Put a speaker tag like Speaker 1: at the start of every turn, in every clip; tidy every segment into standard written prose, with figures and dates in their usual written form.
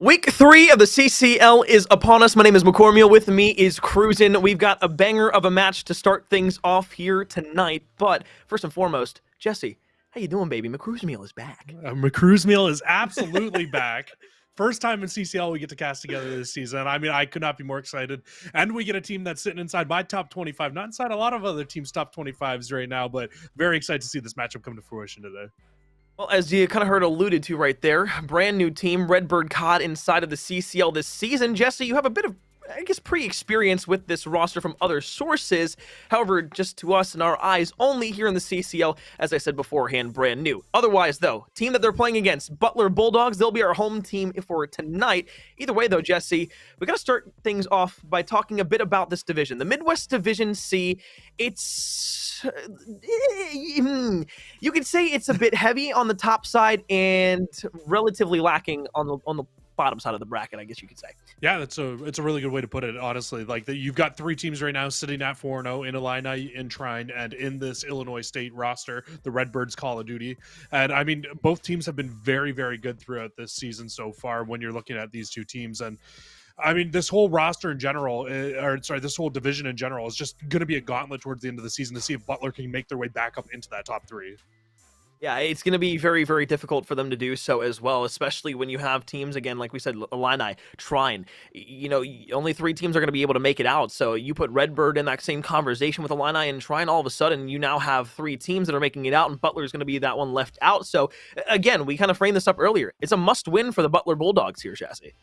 Speaker 1: Week 3 of the CCL is upon us. My name is McCormiel. With me is Cruisin'. We've got a banger of a match to start things off here tonight. But first and foremost, Jesse, how you doing, baby? McCruisemeal is back.
Speaker 2: McCruisemeal is absolutely back. First time in CCL we get to cast together this season. I mean, I could not be more excited. And we get a team that's sitting inside my top 25, not inside a lot of other teams' top 25s right now, but very excited to see this matchup come to fruition today.
Speaker 1: Well, as you kind of heard alluded to right there, brand new team, Redbird COD inside of the CCL this season. Jesse, you have a bit of, I guess, pre-experience with this roster from other sources. However, just to us and our eyes only here in the CCL, as I said beforehand, brand new. Otherwise, though, team that they're playing against, Butler Bulldogs, they'll be our home team for tonight. Either way, though, Jesse, we got to start things off by talking a bit about this division. The Midwest Division C, you could say it's a bit heavy on the top side and relatively lacking on the bottom side of the bracket, I guess you could say.
Speaker 2: Yeah, it's a really good way to put it, honestly. Like, you've got three teams right now sitting at 4-0 in Illini, in Trine, and in this Illinois State roster, the Redbirds Call of Duty. And I mean, both teams have been very, very good throughout this season so far when you're looking at these two teams. And I mean, this whole roster in general, this whole division in general is just going to be a gauntlet towards the end of the season to see if Butler can make their way back up into that top three.
Speaker 1: Yeah, it's going to be very, very difficult for them to do so as well, especially when you have teams, again, like we said, Illini, Trine. You know, only three teams are going to be able to make it out. So you put Redbird in that same conversation with Illini and Trine, all of a sudden you now have three teams that are making it out, and Butler is going to be that one left out. So again, we kind of framed this up earlier. It's a must-win for the Butler Bulldogs here, Chassis.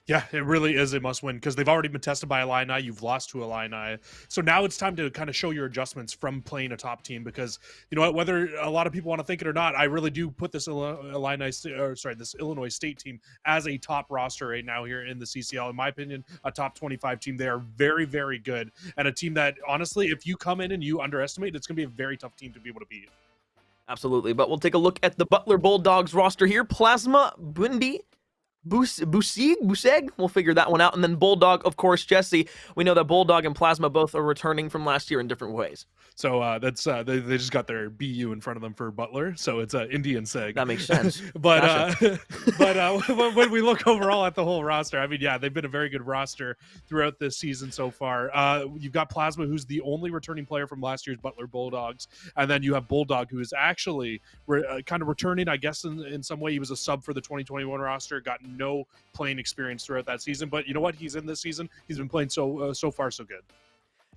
Speaker 2: Yeah, it really is a must-win because they've already been tested by Illini. You've lost to Illini. So now it's time to kind of show your adjustments from playing a top team because, you know what, whether a lot of people want to think it or not, I really do put this this Illinois State team as a top roster right now here in the CCL. In my opinion, a top 25 team. They are very, very good. And a team that, honestly, if you come in and you underestimate, it's going to be a very tough team to be able to beat.
Speaker 1: Absolutely. But we'll take a look at the Butler Bulldogs roster here. Plasma, Bundy, Buseg, we'll figure that one out. And then Bulldog, of course, Jesse. We know that Bulldog and Plasma both are returning from last year in different ways.
Speaker 2: So that's they just got their BU in front of them for Butler, so it's Indian Seg.
Speaker 1: That makes sense.
Speaker 2: But
Speaker 1: gotcha.
Speaker 2: When we look overall at the whole roster, I mean, yeah, they've been a very good roster throughout this season so far. You've got Plasma, who's the only returning player from last year's Butler Bulldogs, and then you have Bulldog, who is actually kind of returning, I guess, in some way. He was a sub for the 2021 roster, got no playing experience throughout that season, but you know what? He's in this season. He's been playing so far so good.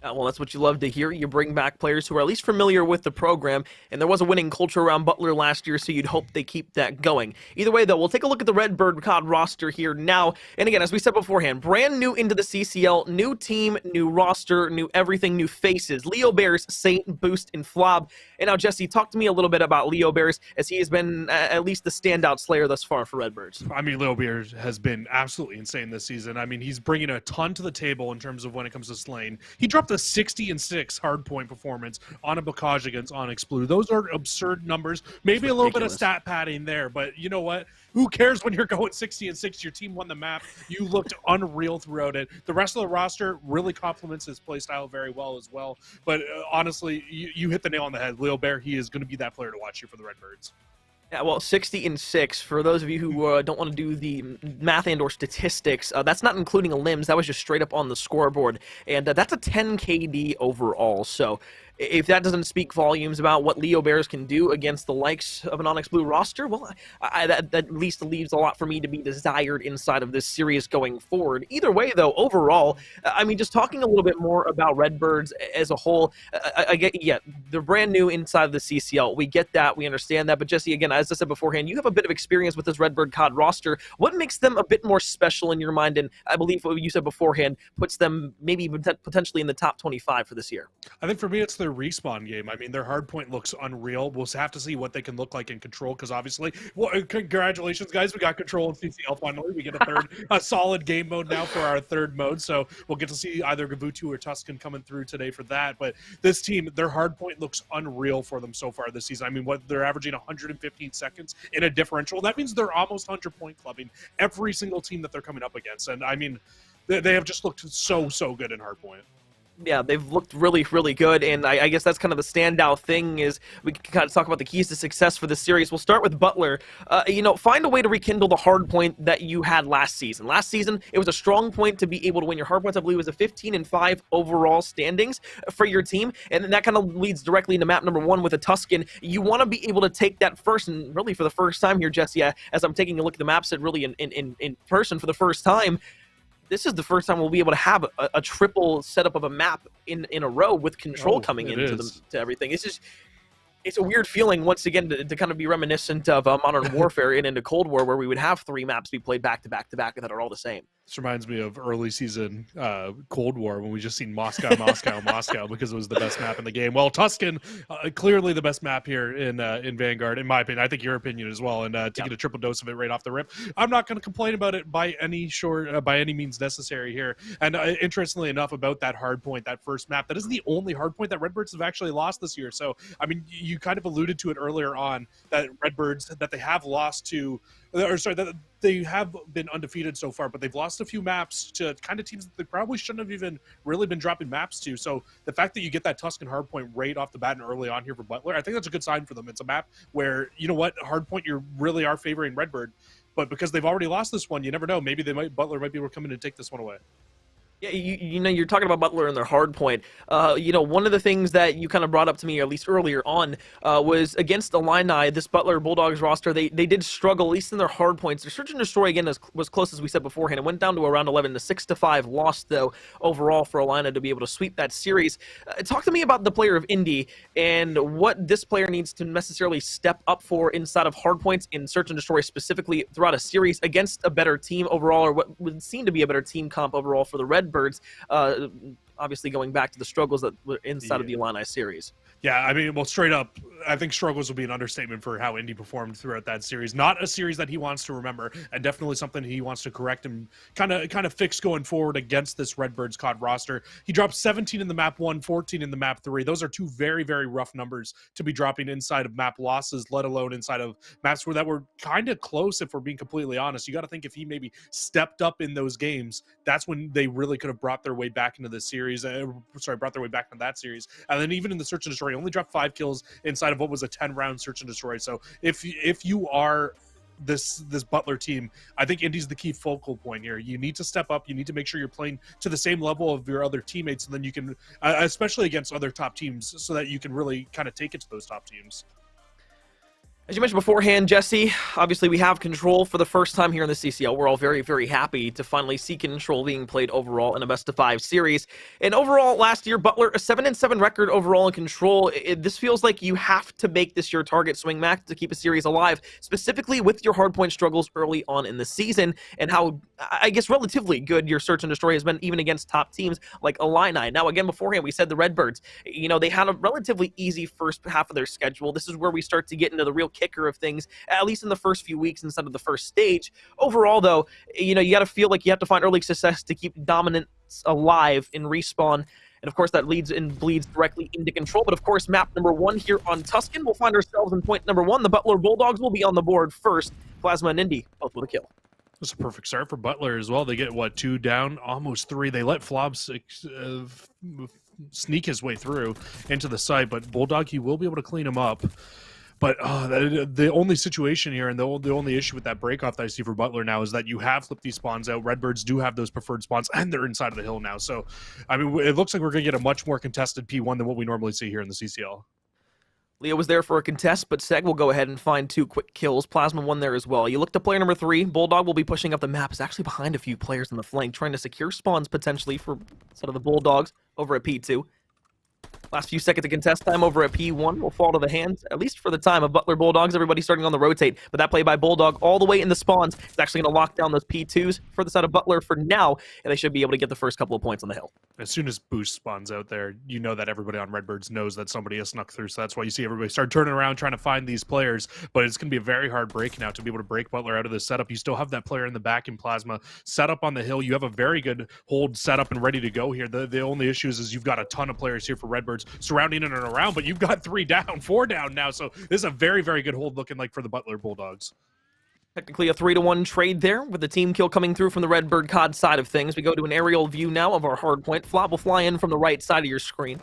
Speaker 1: Well, that's what you love to hear. You bring back players who are at least familiar with the program, and there was a winning culture around Butler last year, so you'd hope they keep that going. Either way, though, we'll take a look at the Redbird COD roster here now. And again, as we said beforehand, brand new into the CCL, new team, new roster, new everything, new faces. Leo Bears, Saint, Boost, and Flob. And now, Jesse, talk to me a little bit about Leo Bears, as he has been at least the standout slayer thus far for Redbirds.
Speaker 2: I mean, Leo Bears has been absolutely insane this season. I mean, he's bringing a ton to the table in terms of when it comes to slaying. He dropped a 60-6 hardpoint performance on a Bocage against Onyx Blue. Those are absurd numbers. Maybe a little bit of stat padding there, but you know what? Who cares when you're going 60-6? Your team won the map. You looked unreal throughout it. The rest of the roster really complements his play style very well as well. But honestly, you hit the nail on the head. Leo Bear, he is going to be that player to watch here for the Redbirds.
Speaker 1: Yeah, well, 60-6, for those of you who don't want to do the math and or statistics, that's not including limbs. That was just straight up on the scoreboard. And that's a 10 KD overall. So if that doesn't speak volumes about what Leo Bears can do against the likes of an Onyx Blue roster, well, that at least leaves a lot for me to be desired inside of this series going forward. Either way, though, overall, I mean, just talking a little bit more about Redbirds as a whole, they're brand new inside of the CCL. We get that. We understand that. But Jesse, again, as I said beforehand, you have a bit of experience with this Redbird COD roster. What makes them a bit more special in your mind? And I believe what you said beforehand puts them maybe potentially in the top 25 for this year.
Speaker 2: I think for me, it's their respawn game. I mean, their hardpoint looks unreal. We'll have to see what they can look like in control because obviously, well, congratulations, guys. We got control in CCL finally. We get a solid game mode now for our third mode. So we'll get to see either Gavutu or Tuscan coming through today for that. But this team, their hardpoint looks unreal for them so far this season. I mean, what they're averaging 115 seconds in a differential. That means they're almost 100-point clubbing every single team that they're coming up against. And I mean, they have just looked so good in hardpoint.
Speaker 1: Yeah, they've looked really, really good, and I guess that's kind of the standout thing is we can kind of talk about the keys to success for this series. We'll start with Butler. Find a way to rekindle the hard point that you had last season. Last season, it was a strong point to be able to win your hard points. I believe it was a 15-5 overall standings for your team, and then that kind of leads directly into map number 1 with a Tuscan. You want to be able to take that first, and really for the first time here, Jesse, as I'm taking a look at the map set really in person for the first time, this is the first time we'll be able to have a triple setup of a map in a row with control coming into to everything. It's a weird feeling once again to kind of be reminiscent of Modern Warfare and into Cold War, where we would have 3 maps be played back to back to back that are all the same.
Speaker 2: This reminds me of early season Cold War when we just seen Moscow, Moscow, Moscow because it was the best map in the game. Well, Tuscan, clearly the best map here in Vanguard, in my opinion. I think your opinion as well. And to get a triple dose of it right off the rip, I'm not going to complain about it by any means necessary here. And interestingly enough, about that hard point, that first map, that is the only hard point that Redbirds have actually lost this year. So, I mean, you kind of alluded to it earlier on that Redbirds that they have lost to. That they have been undefeated so far, but they've lost a few maps to kind of teams that they probably shouldn't have even really been dropping maps to. So the fact that you get that Tuscan hardpoint right off the bat and early on here for Butler, I think that's a good sign for them. It's a map where, you know what, hardpoint, you really are favoring Redbird, but because they've already lost this one, you never know. Maybe Butler might be able to come in and take this one away.
Speaker 1: Yeah, you're talking about Butler and their hard point. One of the things that you kind of brought up to me, at least earlier on, was against Illini, this Butler Bulldogs roster, they did struggle, at least in their hard points. Their search and destroy, again, was close as we said beforehand. It went down to around 11, the 6-5 loss, though, overall for Illini to be able to sweep that series. Talk to me about the player of Indy and what this player needs to necessarily step up for inside of hard points in search and destroy specifically throughout a series against a better team overall, or what would seem to be a better team comp overall for the Redbirds, obviously going back to the struggles that were inside of the Illini series.
Speaker 2: Yeah, I mean, well, straight up, I think struggles would be an understatement for how Indy performed throughout that series. Not a series that he wants to remember, and definitely something he wants to correct and kind of fix going forward against this Redbirds COD roster. He dropped 17 in the map 1, 14 in the map 3. Those are 2 very, very rough numbers to be dropping inside of map losses, let alone inside of maps that were kind of close, if we're being completely honest. You got to think if he maybe stepped up in those games, that's when they really could have brought their way back into the series. Brought their way back into that series. And then even in the search and destroy, he only dropped 5 kills inside of what was a 10-round search and destroy. So if you are this Butler team, I think Indy's the key focal point here. You need to step up. You need to make sure you're playing to the same level of your other teammates, and then you can, especially against other top teams, so that you can really kind of take it to those top teams.
Speaker 1: As you mentioned beforehand, Jesse, obviously we have Control for the first time here in the CCL. We're all very, very happy to finally see Control being played overall in a best-of-5 series. And overall, last year, Butler, a 7-7 record overall in Control. This feels like you have to make this your target swing max to keep a series alive, specifically with your hardpoint struggles early on in the season, and how, I guess, relatively good your search and destroy has been even against top teams like Illini. Now, again, beforehand, we said the Redbirds, they had a relatively easy first half of their schedule. This is where we start to get into the real kicker of things, at least in the first few weeks instead of the first stage. Overall, though, you got to feel like you have to find early success to keep dominance alive in Respawn. And of course, that leads and bleeds directly into Control. But of course, map number 1 here on Tuscan, we'll find ourselves in point number 1. The Butler Bulldogs will be on the board first. Plasma and Indy both with a kill.
Speaker 2: That's a perfect start for Butler as well. They get, 2 down, almost 3. They let Flobs sneak his way through into the site, but Bulldog, he will be able to clean him up. But the only situation here and the only issue with that break off that I see for Butler now is that you have flipped these spawns out. Redbirds do have those preferred spawns, and they're inside of the hill now. So, I mean, it looks like we're going to get a much more contested P1 than what we normally see here in the CCL.
Speaker 1: Leo was there for a contest, but Seg will go ahead and find 2 quick kills. Plasma won there as well. You look to player number 3. Bulldog will be pushing up the map. Is actually behind a few players in the flank, trying to secure spawns potentially for sort of the Bulldogs over at P2. Last few seconds of contest time over at P1 will fall to the hands, at least for the time, of Butler Bulldogs. Everybody starting on the rotate, but that play by Bulldog all the way in the spawns is actually going to lock down those P2s for the side of Butler for now, and they should be able to get the first couple of points on the hill.
Speaker 2: As soon as Boost spawns out there, you know that everybody on Redbirds knows that somebody has snuck through, so that's why you see everybody start turning around trying to find these players, but it's going to be a very hard break now to be able to break Butler out of this setup. You still have that player in the back in Plasma set up on the hill. You have a very good hold set up and ready to go here. The only issue is you've got a ton of players here for Redbirds surrounding it and around, but you've got 3 down, 4 down now, so this is a very, very good hold looking like for the Butler Bulldogs.
Speaker 1: Technically a 3-1 trade there, with the team kill coming through from the Redbird COD side of things. We go to an aerial view now of our hard point. Flop will fly in from the right side of your screen,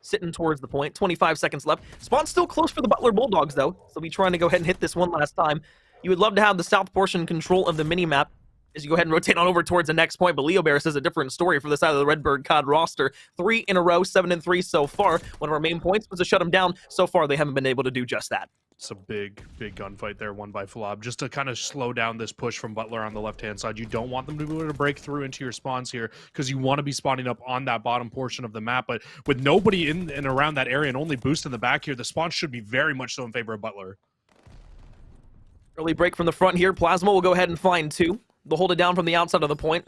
Speaker 1: sitting towards the point. 25 seconds left. Spawn's still close for the Butler Bulldogs, though, so we'll be trying to go ahead and hit this one last time. You would love to have the south portion control of the mini-map as you go ahead and rotate on over towards the next point, but Leo Bear says a different story for the side of the Redbird COD roster. 3 in a row, 7-3 so far. One of our main points was to shut them down. So far, they haven't been able to do just that.
Speaker 2: It's a big gunfight there, won by Flob, just to kind of slow down this push from Butler on the left-hand side. You don't want them to be able to break through into your spawns here, because you want to be spawning up on that bottom portion of the map. But with nobody in and around that area and only Boost in the back here, the spawn should be very much so in favor of Butler.
Speaker 1: Early break from the front here. Plasma will go ahead and find 2. They'll hold it down from the outside of the point.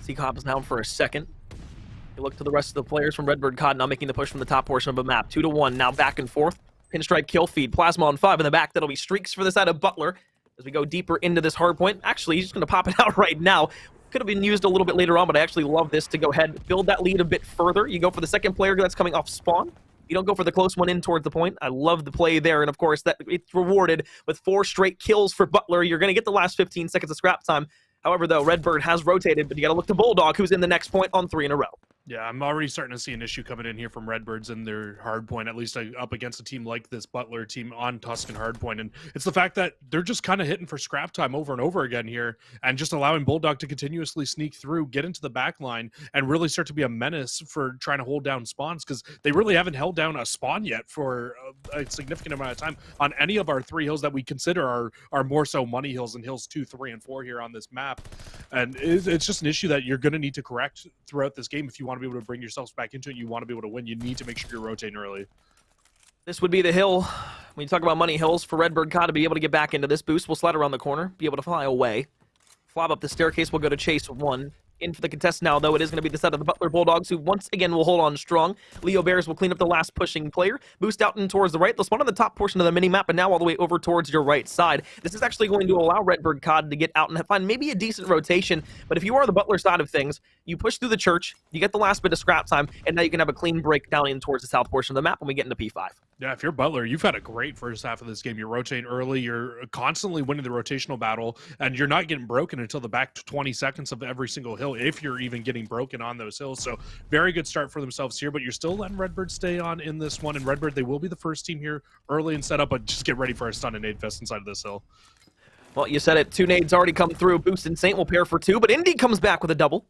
Speaker 1: C-Cop is down for a second. You look to the rest of the players from Redbird COD now making the push from the top portion of the map. 2-1, now back and forth. Pinstripe kill feed. Plasma on 5 in the back. That'll be streaks for the side of Butler as we go deeper into this hard point. Actually, he's just going to pop it out right now. Could have been used a little bit later on, but I actually love this to go ahead, build that lead a bit further. You go for the second player that's coming off spawn. You don't go for the close one in towards the point. I love the play there, and of course, that it's rewarded with 4 straight kills for Butler. You're going to get the last 15 seconds of scrap time. However, though, Redbird has rotated, but you got to look to Bulldog, who's in the next point on 3 in a row.
Speaker 2: Yeah, I'm already starting to see an issue coming in here from Redbirds in their hardpoint, at least up against a team like this Butler team on Tuscan hardpoint. And it's the fact that they're just kind of hitting for scrap time over and over again here and just allowing Bulldog to continuously sneak through, get into the back line, and really start to be a menace for trying to hold down spawns, because they really haven't held down a spawn yet for a significant amount of time on any of our 3 hills that we consider are more so money hills and hills 2, 3, and 4 here on this map. And it's just an issue that you're going to need to correct throughout this game if you want to be able to bring yourselves back into it. You want to be able to win. You need to make sure you're rotating early.
Speaker 1: This would be the hill. When you talk about money hills, for Redbird COD to be able to get back into this boost, we'll slide around the corner, be able to fly away. Flob up the staircase, we'll go to chase 1. In for the contest now, though, it is going to be the set of the Butler Bulldogs, who once again will hold on strong. Leo Bears will clean up the last pushing player. Boost out and towards the right. They'll spawn on the top portion of the mini-map, and now all the way over towards your right side. This is actually going to allow Redbird COD to get out and find maybe a decent rotation. But if you are the Butler side of things, you push through the church, you get the last bit of scrap time, and now you can have a clean break down in towards the south portion of the map when we get into P5.
Speaker 2: Yeah, if you're Butler, you've had a great first half of this game. You're rotating early, you're constantly winning the rotational battle, and you're not getting broken until the back 20 seconds of every single hill, if you're even getting broken on those hills. So very good start for themselves here, but you're still letting Redbird stay on in this one. And Redbird, they will be the first team here early in setup, but just get ready for a stun and nade fest inside of this hill.
Speaker 1: Well, you said it. 2 nades already come through. Boost and Saint will pair for 2, but Indy comes back with a double.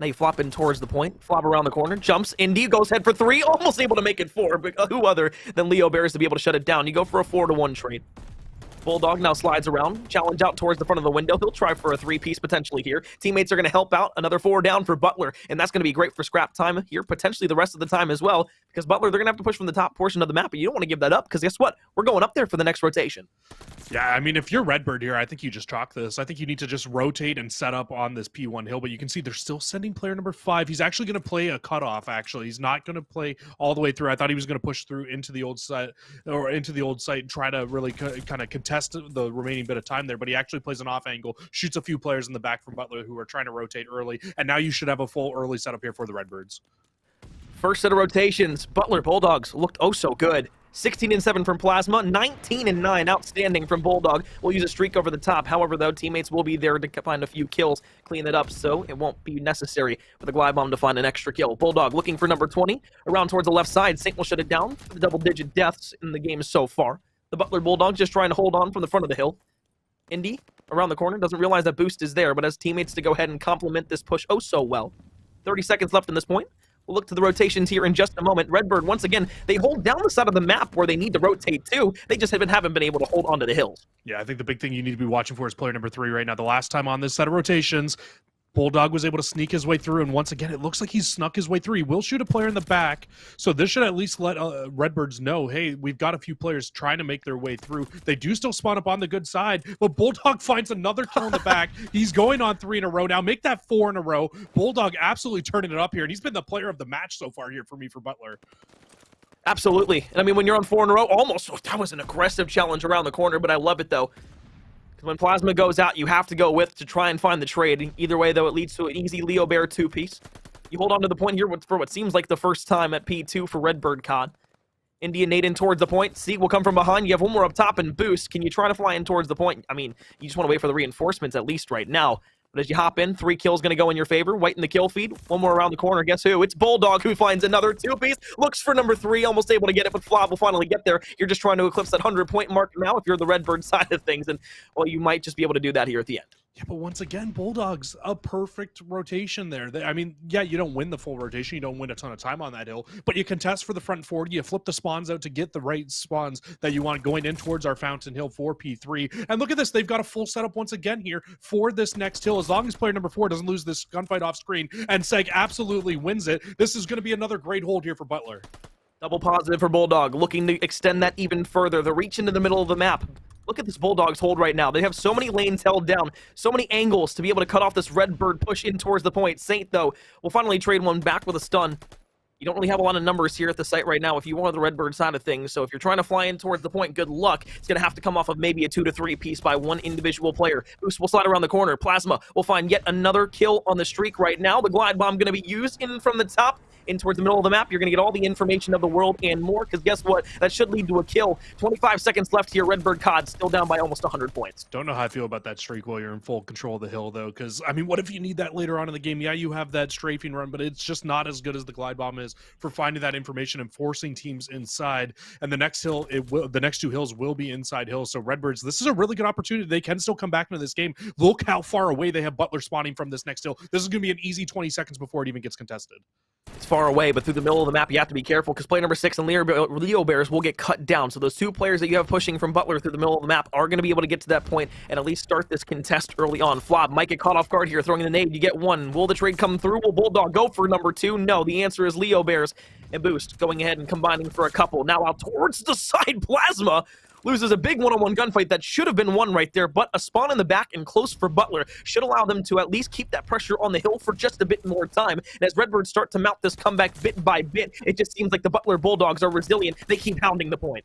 Speaker 1: Now you flop in towards the point, flop around the corner, jumps, Indy goes head for 3, almost able to make it 4, but who other than Leo Bears to be able to shut it down. You go for a 4-1 trade. Bulldog now slides around, challenge out towards the front of the window. He'll try for a 3-piece potentially here. Teammates are going to help out. Another 4 down for Butler, and that's going to be great for scrap time here, potentially the rest of the time as well, because Butler, they're going to have to push from the top portion of the map, but you don't want to give that up, because guess what? We're going up there for the next rotation.
Speaker 2: Yeah, I mean, if you're Redbird here, I think you just chalk this. I think you need to just rotate and set up on this P1 hill, but you can see they're still sending player number 5. He's actually going to play a cutoff, actually. He's not going to play all the way through. I thought he was going to push through into the old site, and try to really kind of contest the remaining bit of time there, but he actually plays an off angle, shoots a few players in the back from Butler who are trying to rotate early, and now you should have a full early setup here for the Redbirds.
Speaker 1: First set of rotations, Butler Bulldogs looked oh so good. 16-7 from Plasma, 19-9 outstanding from Bulldog. We'll use a streak over the top. However, though, teammates will be there to find a few kills, clean it up, so it won't be necessary for the glide bomb to find an extra kill. Bulldog looking for number 20, around towards the left side. Saint will shut it down for the double-digit deaths in the game so far. The Butler Bulldogs just trying to hold on from the front of the hill. Indy, around the corner, doesn't realize that boost is there, but has teammates to go ahead and complement this push oh so well. 30 seconds left in this point. We'll look to the rotations here in just a moment. Redbird, once again, they hold down the side of the map where they need to rotate to. They just haven't been able to hold onto the hills.
Speaker 2: Yeah, I think the big thing you need to be watching for is player number 3 right now. The last time on this set of rotations, Bulldog was able to sneak his way through, and once again, it looks like he's snuck his way through. He will shoot a player in the back, so this should at least let Redbirds know, hey, we've got a few players trying to make their way through. They do still spawn up on the good side, but Bulldog finds another kill in the back. He's going on 3 in a row now. Make that 4 in a row. Bulldog absolutely turning it up here, and he's been the player of the match so far here for me for Butler.
Speaker 1: Absolutely. And I mean, when you're on 4 in a row, almost, that was an aggressive challenge around the corner, but I love it, though. When Plasma goes out, you have to go with to try and find the trade. Either way, though, it leads to an easy Leo Bear 2-piece. You hold on to the point here for what seems like the first time at P2 for Redbird COD. Indian nade in towards the point. Seek will come from behind. You have one more up top and boost. Can you try to fly in towards the point? I mean, you just want to wait for the reinforcements at least right now. But as you hop in, 3 kills going to go in your favor. White in the kill feed. One more around the corner. Guess who? It's Bulldog who finds another 2-piece. Looks for number 3. Almost able to get it, but Flob will finally get there. You're just trying to eclipse that 100-point mark now if you're the Redbird side of things. And, well, you might just be able to do that here at the end.
Speaker 2: Yeah, but once again, Bulldogs, a perfect rotation there. I mean, yeah, you don't win the full rotation. You don't win a ton of time on that hill, but you contest for the front 40. You flip the spawns out to get the right spawns that you want going in towards our Fountain Hill for P3. And look at this. They've got a full setup once again here for this next hill. As long as player number 4 doesn't lose this gunfight off screen and Seg absolutely wins it, this is going to be another great hold here for Butler.
Speaker 1: Double positive for Bulldog, looking to extend that even further. The reach into the middle of the map. Look at this Bulldogs hold right now. They have so many lanes held down, so many angles to be able to cut off this Redbird push in towards the point. Saint, though, will finally trade one back with a stun. You don't really have a lot of numbers here at the site right now if you want the Redbird side of things, so if you're trying to fly in towards the point, good luck. It's going to have to come off of maybe a 2 to 3 piece by one individual player. Boost will slide around the corner. Plasma will find yet another kill on the streak right now. The glide bomb going to be used in from the top in towards the middle of the map. You're going to get all the information of the world and more, because guess what? That should lead to a kill. 25 seconds left here. Redbird COD still down by almost 100 points.
Speaker 2: Don't know how I feel about that streak while you're in full control of the hill, though, because, I mean, what if you need that later on in the game? Yeah, you have that strafing run, but it's just not as good as the glide bomb is for finding that information and forcing teams inside. And the next hill, the next 2 hills will be inside hills. So Redbirds, this is a really good opportunity. They can still come back into this game. Look how far away they have Butler spawning from this next hill. This is going to be an easy 20 seconds before it even gets contested.
Speaker 1: It's far away, but through the middle of the map, you have to be careful, because player number 6 and Leo Bears will get cut down. So those 2 players that you have pushing from Butler through the middle of the map are going to be able to get to that point and at least start this contest early on. Flob might get caught off guard here, throwing the nade. You get 1. Will the trade come through? Will Bulldog go for number 2? No, the answer is Leo Bears and Boost going ahead and combining for a couple. Now out towards the side, Plasma loses a big one-on-one gunfight that should have been won right there, but a spawn in the back and close for Butler should allow them to at least keep that pressure on the hill for just a bit more time. And as Redbirds start to mount this comeback bit by bit, it just seems like the Butler Bulldogs are resilient. They keep hounding the point.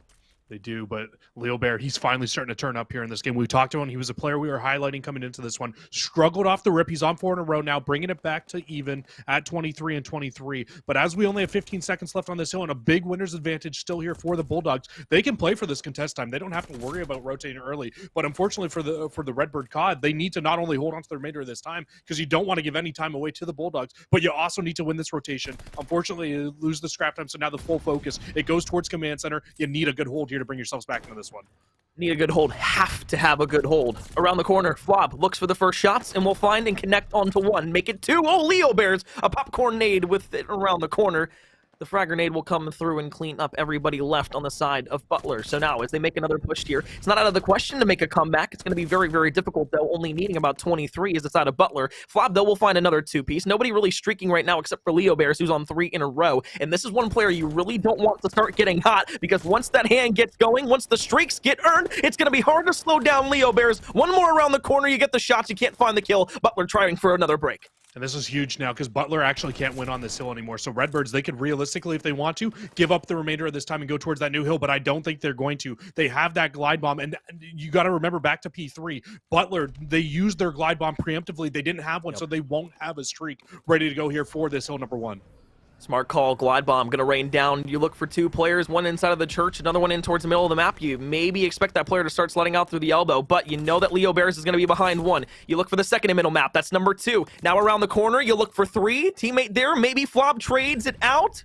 Speaker 2: They do, but Leo Bear, he's finally starting to turn up here in this game. We talked to him. He was a player we were highlighting coming into this one. Struggled off the rip. He's on 4 in a row now, bringing it back to even at 23 and 23. But as we only have 15 seconds left on this hill and a big winner's advantage still here for the Bulldogs, they can play for this contest time. They don't have to worry about rotating early. But unfortunately for the Redbird COD, they need to not only hold on to the remainder of this time, because you don't want to give any time away to the Bulldogs, but you also need to win this rotation. Unfortunately, you lose the scrap time, so now the full focus, it goes towards command center. You need a good hold here to bring yourselves back into this one.
Speaker 1: Need a good hold. Have to have a good hold. Around the corner, Flob looks for the first shots and will find and connect onto 1. Make it 2. Oh, Leo Bears, a popcorn nade with it around the corner. The frag grenade will come through and clean up everybody left on the side of Butler. So now, as they make another push here, it's not out of the question to make a comeback. It's going to be very, very difficult, though, only needing about 23 as the side of Butler. Flob, though, will find another 2-piece. Nobody really streaking right now except for Leo Bears, who's on 3 in a row. And this is one player you really don't want to start getting hot, because once that hand gets going, once the streaks get earned, it's going to be hard to slow down Leo Bears. One more around the corner, you get the shots, you can't find the kill. Butler trying for another break.
Speaker 2: And this is huge now, because Butler actually can't win on this hill anymore. So Redbirds, they could realistically, if they want to, give up the remainder of this time and go towards that new hill, but I don't think they're going to. They have that glide bomb, and you got to remember back to P3, Butler, they used their glide bomb preemptively. They didn't have one, so they won't have a streak ready to go here for this hill number 1.
Speaker 1: Smart call. Glide bomb going to rain down. You look for 2 players, one inside of the church, another one in towards the middle of the map. You maybe expect that player to start sliding out through the elbow, but you know that Leo Bears is going to be behind 1. You look for the second in middle map. That's number 2. Now around the corner, you look for 3. Teammate there. Maybe Flob trades it out.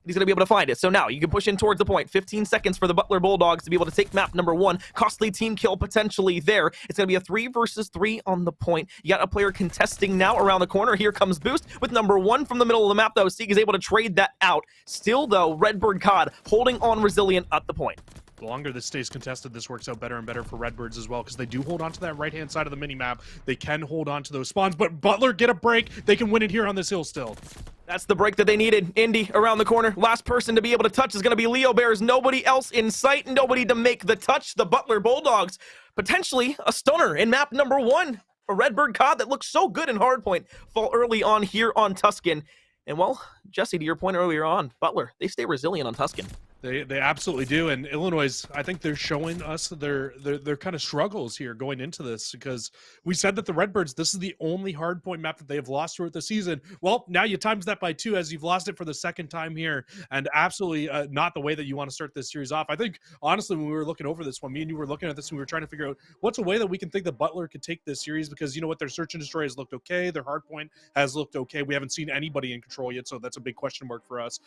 Speaker 1: He's going to be able to find it. So now you can push in towards the point. 15 seconds for the Butler Bulldogs to be able to take map number 1. Costly team kill potentially there. It's going to be a 3 versus 3 on the point. You got a player contesting now around the corner. Here comes Boost with number 1 from the middle of the map, though. Seek is able to trade that out. Still, though, Redbird COD holding on resilient at the point.
Speaker 2: The longer this stays contested, this works out better and better for Redbirds as well, because they do hold on to that right-hand side of the mini-map. They can hold on to those spawns, but Butler get a break. They can win it here on this hill still.
Speaker 1: That's the break that they needed. Indy around the corner. Last person to be able to touch is going to be Leo Bears. Nobody else in sight. Nobody to make the touch. The Butler Bulldogs. Potentially a stunner in map number 1. A Redbird COD that looks so good in Hardpoint. Fall early on here on Tuscan. And, well, Jesse, to your point earlier on, Butler, they stay resilient on Tuscan.
Speaker 2: They absolutely do, and Illinois, I think they're showing us their kind of struggles here going into this, because we said that the Redbirds, this is the only hardpoint map that they have lost throughout the season. Well, now you times that by 2 as you've lost it for the second time here, and absolutely not the way that you want to start this series off. I think honestly, when we were looking over this one, me and you were looking at this and we were trying to figure out what's a way that we can think that Butler could take this series, because you know what, their search and destroy has looked okay, their hardpoint has looked okay. We haven't seen anybody in control yet, so that's a big question mark for us.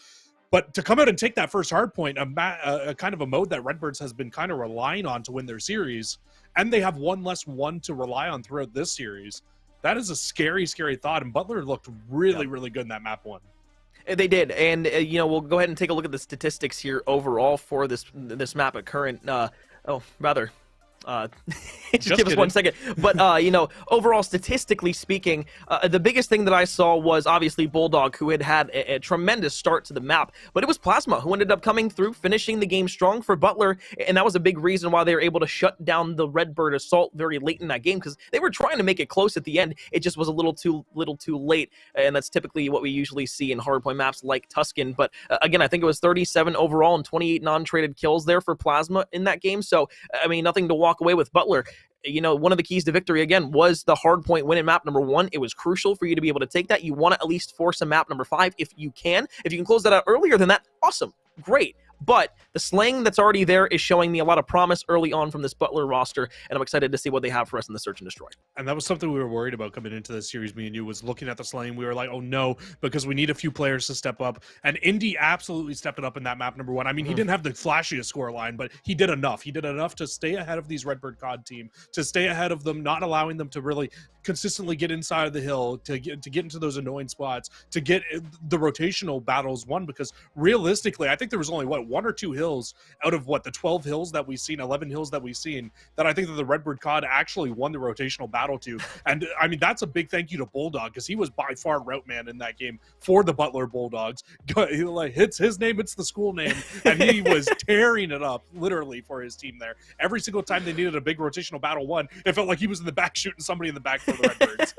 Speaker 2: But to come out and take that first hard point, a kind of a mode that Redbirds has been kind of relying on to win their series, and they have one less one to rely on throughout this series, that is a scary, scary thought. And Butler looked really, really good in that map one.
Speaker 1: They did, and you know, we'll go ahead and take a look at the statistics here overall for this map at current. Just give us 1 second. But, you know, overall, statistically speaking, the biggest thing that I saw was obviously Bulldog, who had a tremendous start to the map. But it was Plasma, who ended up coming through, finishing the game strong for Butler. And that was a big reason why they were able to shut down the Redbird assault very late in that game, because they were trying to make it close at the end. It just was a little too late. And that's typically what we usually see in hardpoint maps like Tuscan. But again, I think it was 37 overall and 28 non-traded kills there for Plasma in that game. So, I mean, nothing to walk away with Butler. You know, one of the keys to victory, again, was the hard point win in map number 1. It was crucial for you to be able to take that. You want to at least force a map number 5 if you can. If you can close that out earlier than that, awesome, great. But the slaying that's already there is showing me a lot of promise early on from this Butler roster, and I'm excited to see what they have for us in the search and destroy.
Speaker 2: And that was something we were worried about coming into this series. Me and you was looking at the slaying. We were like, oh no, because we need a few players to step up. And Indy absolutely stepped it up in that map number 1. I mean, he didn't have the flashiest score line, but he did enough. He did enough to stay ahead of these Redbird COD team, to stay ahead of them, not allowing them to really consistently get inside of the hill, to get into those annoying spots, to get the rotational battles won. Because realistically, I think there was only, what, 1 or 2 hills out of the 12 hills that we've seen, 11 hills that we've seen, that I think that the Redbird COD actually won the rotational battle to. And I mean, that's a big thank you to Bulldog, because he was by far route man in that game for the Butler Bulldogs. He like hits his name, it's the school name, and he was tearing it up literally for his team there. Every single time they needed a big rotational battle won, it felt like he was in the back shooting somebody in the back for the Redbirds.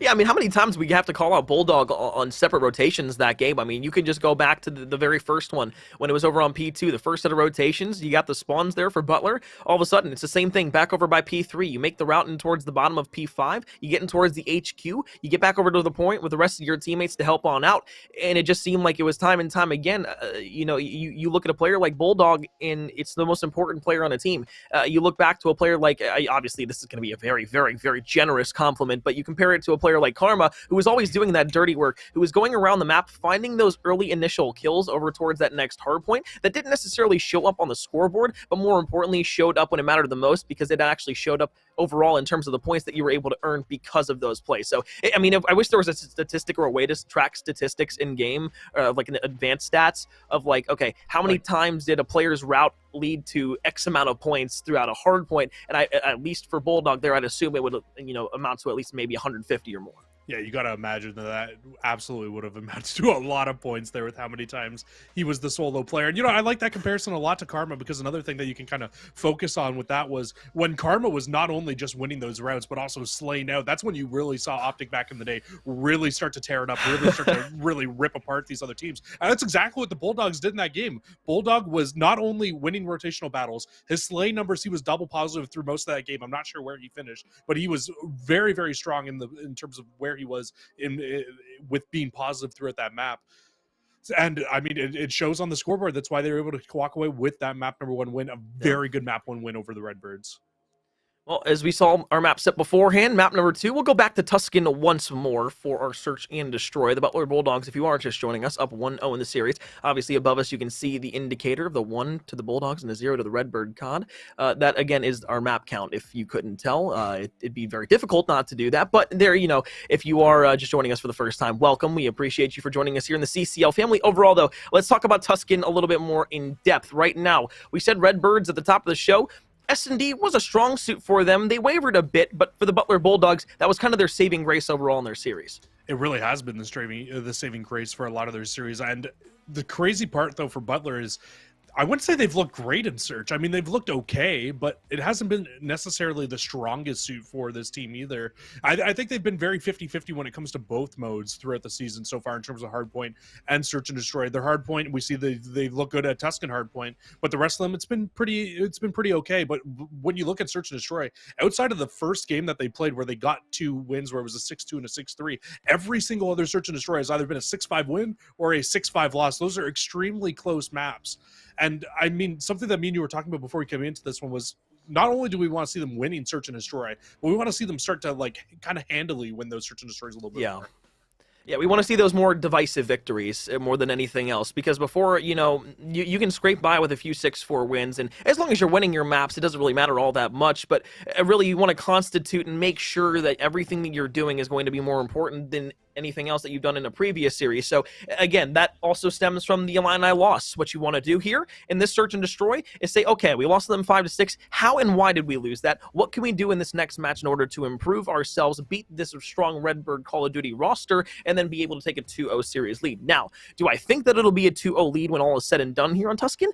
Speaker 1: Yeah, I mean, how many times we have to call out Bulldog on separate rotations that game? I mean, you can just go back to the very first one when it was over on P2, the first set of rotations. You got the spawns there for Butler. All of a sudden, it's the same thing back over by P3. You make the route in towards the bottom of P5. You get in towards the HQ. You get back over to the point with the rest of your teammates to help on out. And it just seemed like it was time and time again. You know, you look at a player like Bulldog, and it's the most important player on a team. You look back to a player like, obviously, this is going to be a very, very, very generous compliment, but you compare it to a player like Karma, who was always doing that dirty work, who was going around the map, finding those early initial kills over towards that next hard point that didn't necessarily show up on the scoreboard, but more importantly, showed up when it mattered the most, because it actually showed up overall in terms of the points that you were able to earn because of those plays. So, I mean, I wish there was a statistic or a way to track statistics in game, like an advanced stats of like, okay, how many times did a player's route lead to X amount of points throughout a hard point? And at least for Bulldog there, I'd assume it would, you know, amount to at least maybe 150 or more.
Speaker 2: Yeah, you got to imagine that absolutely would have amounted to a lot of points there with how many times he was the solo player. And, you know, I like that comparison a lot to Karma, because another thing that you can kind of focus on with that was when Karma was not only just winning those routes, but also slaying out. That's when you really saw Optic back in the day really start to tear it up, really start to really rip apart these other teams. And that's exactly what the Bulldogs did in that game. Bulldog was not only winning rotational battles, his slay numbers, he was double positive through most of that game. I'm not sure where he finished, but he was very, very strong in terms of where he was with being positive throughout that map. And I mean, it shows on the scoreboard. That's why they were able to walk away with that map number 1 win, a very good map 1 win over the Redbirds.
Speaker 1: Well, as we saw our map set beforehand, map number 2, we'll go back to Tuscan once more for our search and destroy. The Butler Bulldogs, if you are just joining us, up 1-0 in the series. Obviously, above us, you can see the indicator of the 1 to the Bulldogs and the 0 to the Redbird COD. That, again, is our map count, if you couldn't tell. It'd be very difficult not to do that. But there, you know, if you are just joining us for the first time, welcome. We appreciate you for joining us here in the CCL family. Overall, though, let's talk about Tuscan a little bit more in depth right now. We said Redbirds at the top of the show. S&D was a strong suit for them. They wavered a bit, but for the Butler Bulldogs, that was kind of their saving grace overall in their series.
Speaker 2: It really has been the saving grace for a lot of their series. And the crazy part, though, for Butler is I wouldn't say they've looked great in Search. I mean, they've looked okay, but it hasn't been necessarily the strongest suit for this team either. I think they've been very 50-50 when it comes to both modes throughout the season so far in terms of hardpoint and Search and Destroy. Their hardpoint, we see they look good at Tuscan hardpoint, but the rest of them, it's been pretty okay. But when you look at Search and Destroy, outside of the first game that they played where they got 2 wins, where it was a 6-2 and a 6-3, every single other Search and Destroy has either been a 6-5 win or a 6-5 loss. Those are extremely close maps. And I mean, something that me and you were talking about before we came into this one was not only do we want to see them winning Search and Destroy, but we want to see them start to like kind of handily win those Search and Destroys a little bit more.
Speaker 1: Yeah, we want to see those more divisive victories more than anything else, because before, you can scrape by with a few 6-4 wins, and as long as you're winning your maps, it doesn't really matter all that much, but really you want to constitute and make sure that everything that you're doing is going to be more important than anything else that you've done in a previous series. So again, that also stems from the Illini loss. What you want to do here in this Search and Destroy is say, okay, we lost them 5-6. How and why did we lose that? What can we do in this next match in order to improve ourselves, beat this strong Redbird Call of Duty roster, and then be able to take a 2-0 series lead? Now, do I think that it'll be a 2-0 lead when all is said and done here on Tuscan?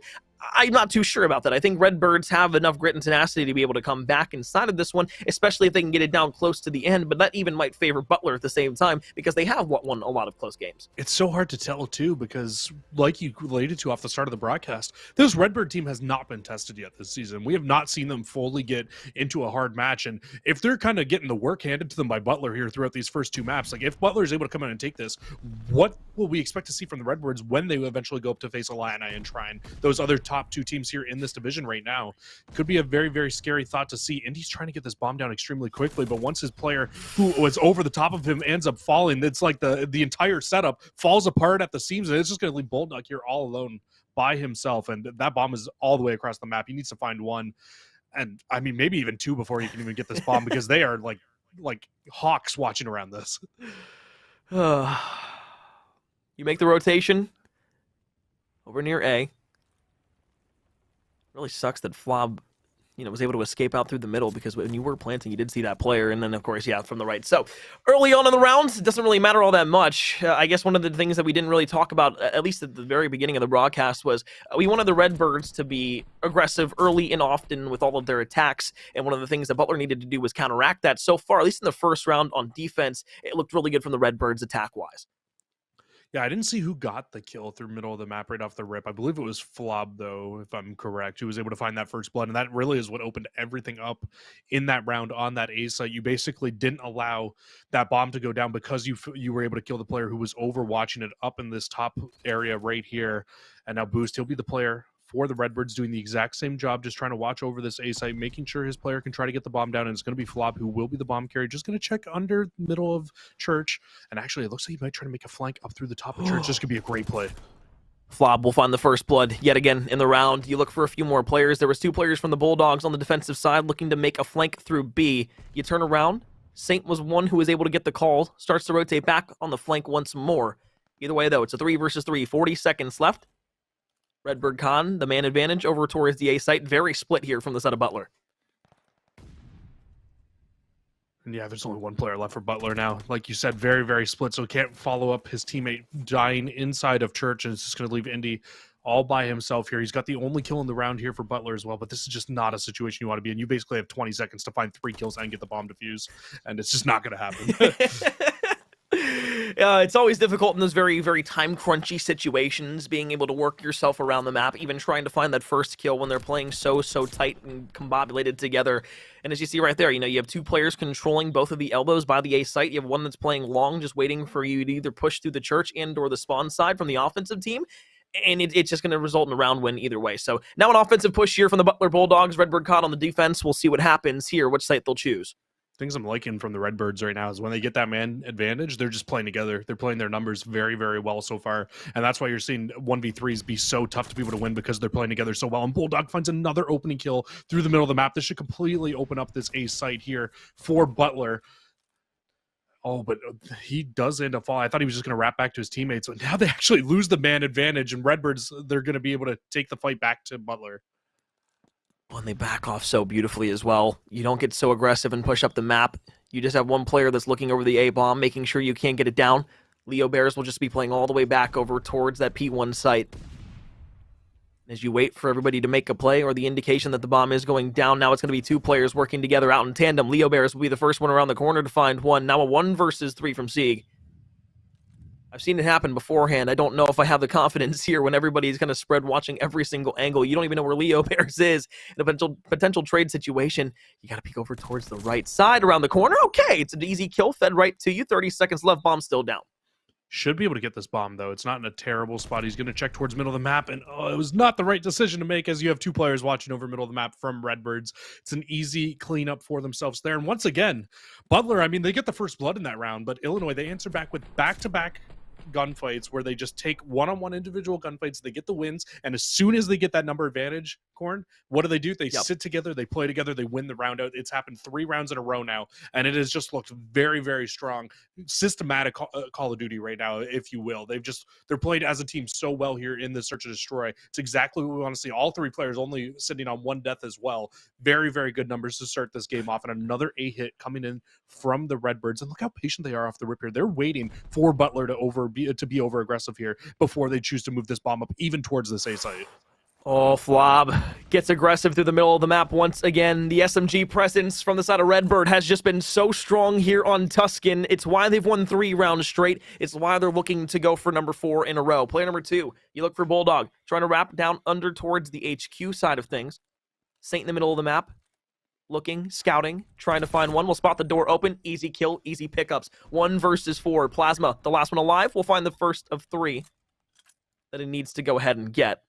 Speaker 1: I'm not too sure about that. I think Redbirds have enough grit and tenacity to be able to come back inside of this one, especially if they can get it down close to the end, but that even might favor Butler at the same time because they have won a lot of close games.
Speaker 2: It's so hard to tell, too, because like you related to off the start of the broadcast, this Redbird team has not been tested yet this season. We have not seen them fully get into a hard match, and if they're kind of getting the work handed to them by Butler here throughout these first 2 maps, like if Butler is able to come in and take this, what will we expect to see from the Redbirds when they eventually go up to face Illini and Trine, those other top 2 teams here in this division right now? Could be a very, very scary thought to see. Indy's trying to get this bomb down extremely quickly, but once his player who was over the top of him ends up falling, it's like the entire setup falls apart at the seams, and it's just going to leave Bulldog here all alone by himself, and that bomb is all the way across the map. He needs to find 1, and I mean maybe even 2 before he can even get this bomb, because they are like hawks watching around this.
Speaker 1: You make the rotation over near A. Really sucks that Flob, was able to escape out through the middle, because when you were planting, you did see that player, and then, of course, yeah, from the right. So, early on in the rounds, it doesn't really matter all that much. I guess one of the things that we didn't really talk about, at least at the very beginning of the broadcast, was we wanted the Redbirds to be aggressive early and often with all of their attacks, and one of the things that Butler needed to do was counteract that. So far, at least in the first round on defense, it looked really good from the Redbirds attack-wise.
Speaker 2: Yeah, I didn't see who got the kill through middle of the map right off the rip. I believe it was Flob, though, if I'm correct, who was able to find that first blood, and that really is what opened everything up in that round on that A site. You basically didn't allow that bomb to go down because you were able to kill the player who was overwatching it up in this top area right here. And now Boost, he'll be the player for the Redbirds doing the exact same job, just trying to watch over this A site, making sure his player can try to get the bomb down, and it's going to be Flob who will be the bomb carrier, just going to check under middle of Church, and actually it looks like he might try to make a flank up through the top of Church. This could be a great play.
Speaker 1: Flob will find the first blood yet again in the round. You look for a few more players. There was 2 players from the Bulldogs on the defensive side looking to make a flank through B. You turn around. Saint was one who was able to get the call, starts to rotate back on the flank once more. Either way, though, it's a 3 versus 3, 40 seconds left. Redbird Khan, the man advantage over towards the A site. Very split here from the side of Butler.
Speaker 2: And yeah, there's only 1 player left for Butler now. Like you said, very, very split, so can't follow up his teammate dying inside of Church, and it's just going to leave Indy all by himself here. He's got the only kill in the round here for Butler as well, but this is just not a situation you want to be in. You basically have 20 seconds to find 3 kills and get the bomb defused, and it's just not going to happen.
Speaker 1: It's always difficult in those very, very time-crunchy situations, being able to work yourself around the map, even trying to find that first kill when they're playing so tight and combobulated together. And as you see right there, you have 2 players controlling both of the elbows by the A site. You have one that's playing long, just waiting for you to either push through the Church and or the spawn side from the offensive team. And it's just going to result in a round win either way. So now an offensive push here from the Butler Bulldogs. Redbird caught on the defense. We'll see what happens here, which site they'll choose.
Speaker 2: Things I'm liking from the Redbirds right now is when they get that man advantage, they're just playing together. They're playing their numbers very, very well so far. And that's why you're seeing 1v3s be so tough to be able to win, because they're playing together so well. And Bulldog finds another opening kill through the middle of the map. This should completely open up this A site here for Butler. Oh, but he does end up falling. I thought he was just going to wrap back to his teammates. But now they actually lose the man advantage, and Redbirds, they're going to be able to take the fight back to Butler.
Speaker 1: And they back off so beautifully as well. You don't get so aggressive and push up the map. You just have one player that's looking over the A-bomb, making sure you can't get it down. Leo Bears will just be playing all the way back over towards that P1 site. As you wait for everybody to make a play or the indication that the bomb is going down, now it's going to be two players working together out in tandem. Leo Bears will be the first one around the corner to find one. Now a 1 versus 3 from Sieg. I've seen it happen beforehand. I don't know if I have the confidence here when everybody's going to spread watching every single angle. You don't even know where Leo Bears is in a potential trade situation. You got to peek over towards the right side around the corner. Okay, it's an easy kill, fed right to you. 30 seconds left, bomb still down.
Speaker 2: Should be able to get this bomb, though. It's not in a terrible spot. He's going to check towards middle of the map, and it was not the right decision to make as you have two players watching over middle of the map from Redbirds. It's an easy cleanup for themselves there. And once again, Butler, I mean, they get the first blood in that round, but Illinois, they answer back with back-to-back gunfights where they just take one-on-one individual gunfights. They get the wins, and as soon as they get that number advantage, Corn, what do? They sit together, they play together, they win the round out. It's happened 3 rounds in a row now, and it has just looked very, very strong. Systematic Call of Duty right now, if you will. They're playing as a team so well here in the Search and Destroy. It's exactly what we want to see. All 3 players only sitting on 1 death as well. Very, very good numbers to start this game off, and another A hit coming in from the Redbirds. And look how patient they are off the rip here. They're waiting for Butler to be over aggressive here before they choose to move this bomb up even towards this A site.
Speaker 1: Oh, Flob gets aggressive through the middle of the map once again. The SMG presence from the side of Redbird has just been so strong here on Tuscan. It's why they've won 3 rounds straight. It's why they're looking to go for number 4 in a row. Player number 2, you look for Bulldog, trying to wrap down under towards the HQ side of things. Saint in the middle of the map, looking, scouting, trying to find one. We'll spot the door open. Easy kill, easy pickups. 1 versus 4. Plasma, the last one alive, will find the first of 3 that it needs to go ahead and get.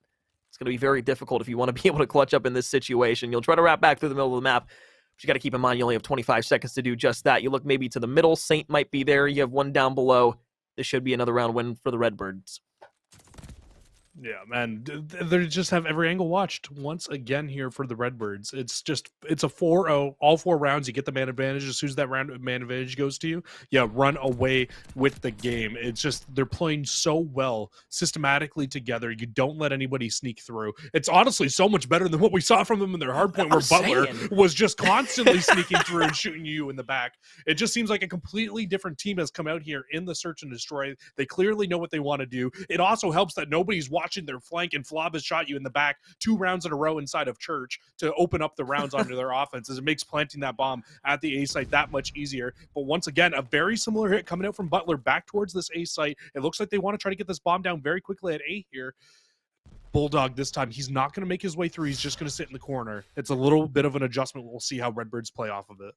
Speaker 1: It's going to be very difficult if you want to be able to clutch up in this situation. You'll try to wrap back through the middle of the map, but you got to keep in mind you only have 25 seconds to do just that. You look maybe to the middle. Saint might be there. You have one down below. This should be another round win for the Redbirds.
Speaker 2: Yeah, man, they just have every angle watched once again here for the Redbirds. It's a 4-0, all 4 rounds. You get the man advantage. As soon as that round man advantage goes to you, run away with the game. It's just they're playing so well systematically together. You don't let anybody sneak through. It's honestly so much better than what we saw from them in their hard point, where Butler was just constantly sneaking through and shooting you in the back. It just seems like a completely different team has come out here in the Search and Destroy. They clearly know what they want to do. It also helps that nobody's watching their flank, and Flob has shot you in the back 2 rounds in a row inside of Church to open up the rounds onto their offenses. It makes planting that bomb at the A site that much easier. But once again, a very similar hit coming out from Butler back towards this A site. It looks like they want to try to get this bomb down very quickly at A here. Bulldog this time, he's not going to make his way through. He's just going to sit in the corner. It's a little bit of an adjustment. We'll see how Redbirds play off of it.